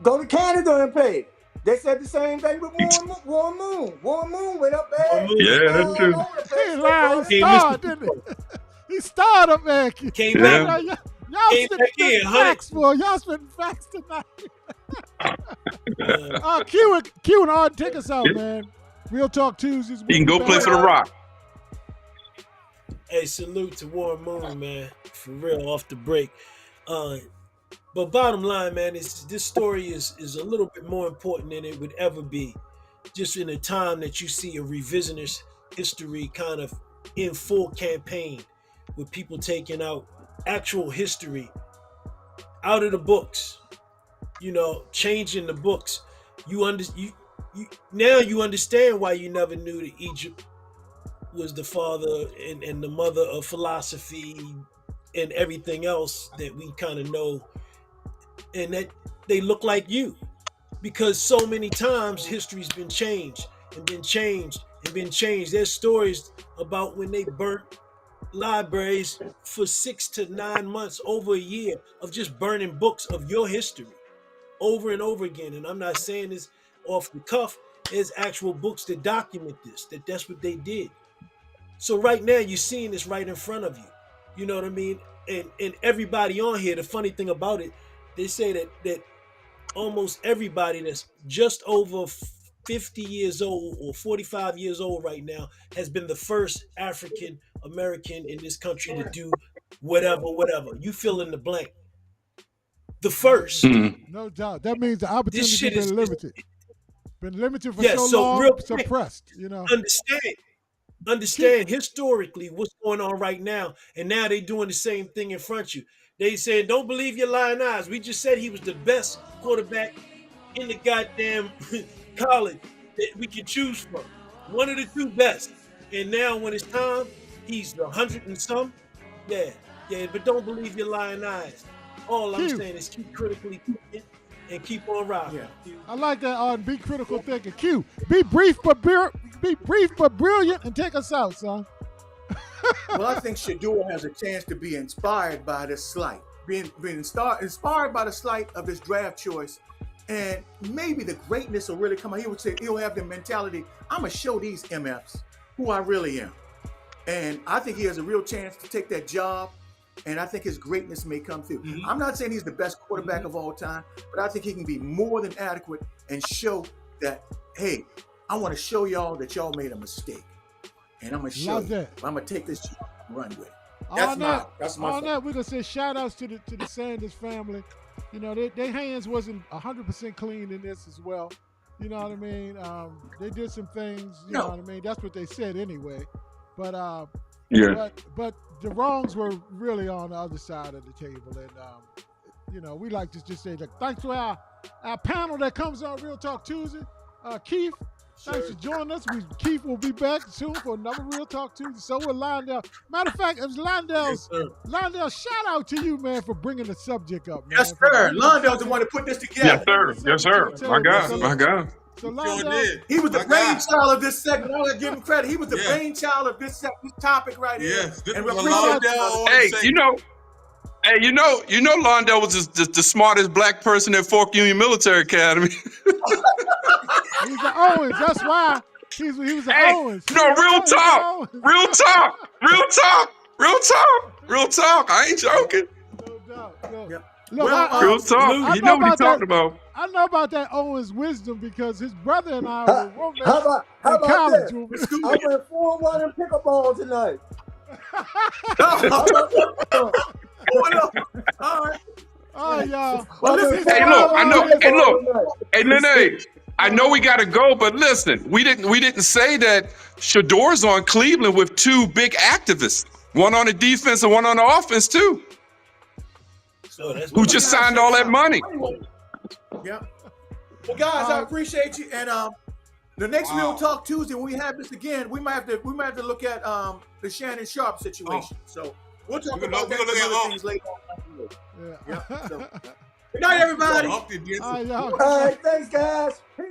Speaker 14: go to Canada and play. They said the same thing with Warren Moon. Warren Moon went up there.
Speaker 13: Yeah, that's true.
Speaker 3: He lied. He starred, didn't he? He starred up there.
Speaker 2: Came
Speaker 13: Yeah.
Speaker 2: back.
Speaker 3: Y'all
Speaker 2: Came back
Speaker 3: spitting
Speaker 2: in,
Speaker 3: facts, boy. Y'all spitting facts tonight. Q and Ard, take us out, man. Real Talk Tuesdays.
Speaker 13: He can go play for the Rock.
Speaker 2: Hey, salute to Warren Moon, man. For real, off the break. But bottom line, man, is this story is a little bit more important than it would ever be. Just in a time that you see a revisionist history kind of in full campaign, with people taking out actual history out of the books, changing the books. Now you understand why you never knew that Egypt was the father and the mother of philosophy and everything else that we kind of know, and that they look like you, because so many times history's been changed and been changed and been changed. There's stories about when they burnt libraries for 6 to 9 months, over a year, of just burning books of your history over and over again. And I'm not saying this off the cuff. There's actual books that document this, that's what they did. So right now you're seeing this right in front of you. You know what I mean? And everybody on here, the funny thing about it, they say that almost everybody that's just over 50 years old or 45 years old right now has been the first African American in this country to do whatever. You fill in the blank. The first.
Speaker 3: No doubt. That means the opportunity has been limited. Been limited for
Speaker 2: so
Speaker 3: long,
Speaker 2: real quick,
Speaker 3: suppressed,
Speaker 2: Understand historically what's going on right now, and now they're doing the same thing in front of you. They said, don't believe your lying eyes. We just said he was the best quarterback in the goddamn college that we can choose from. One of the two best. And now when it's time, he's the 100 and some. Yeah, but don't believe your lying eyes. All I'm saying is keep critically thinking and keep on rocking.
Speaker 3: Yeah. I like that on Be Critical Thinking. Q, be brief but brilliant, and take us out, son.
Speaker 1: Well, I think Shedeur has a chance to be inspired by this slight, being inspired by the slight of this draft choice, and maybe the greatness will really come out. He would say he'll have the mentality, I'm gonna show these MFs who I really am, and I think he has a real chance to take that job. And I think his greatness may come through. I'm not saying he's the best quarterback of all time, but I think he can be more than adequate and show that, hey, I want to show y'all that y'all made a mistake. And I'm going to show you. I'm going to take this job and run with it. That's my
Speaker 3: on that, we're going to say shout outs to the Sanders family. Their hands wasn't 100% clean in this as well. You know what I mean? They did some things, you know what I mean? That's what they said anyway. But But the wrongs were really on the other side of the table, and we like to just say that thanks to our panel that comes on Real Talk Tuesday. Keith, thanks for joining us. Keith will be back soon for another Real Talk Tuesday. So will Londell. Matter of fact, it was Londell, shout out to you, man, for bringing the subject up, man.
Speaker 1: Yes, sir. Londell's the one that put this together.
Speaker 13: Yes, sir. My God.
Speaker 3: So Londell,
Speaker 1: he was the brainchild of this segment. I want to give him credit. He was the brainchild of this topic right here.
Speaker 15: Yes,
Speaker 1: and
Speaker 13: Londell was the smartest black person at Fork Union Military Academy.
Speaker 3: He's the Owens. That's why he was the Owens.
Speaker 13: No, real talk. I ain't joking.
Speaker 3: No doubt.
Speaker 1: Look,
Speaker 13: real talk. You know what he's talking about.
Speaker 3: I know about that Owens wisdom because his brother and I were roommates
Speaker 14: how about
Speaker 3: college.
Speaker 14: This? I went 4-1 in pickleball tonight.
Speaker 1: All right.
Speaker 3: Oh, y'all.
Speaker 1: Well, listen,
Speaker 13: Hey, Nene, I know we got to go, but listen, we didn't say that Shedeur's on Cleveland with two big activists, one on the defense and one on the offense too, who just signed all that money.
Speaker 1: Yeah. Well, guys, I appreciate you. And the next Real Talk Tuesday, when we have this again, we might have to look at the Shannon Sharp situation. So we'll talk about that and other things later on. Yeah. So, good night, everybody.
Speaker 14: All right, thanks, guys. Peace.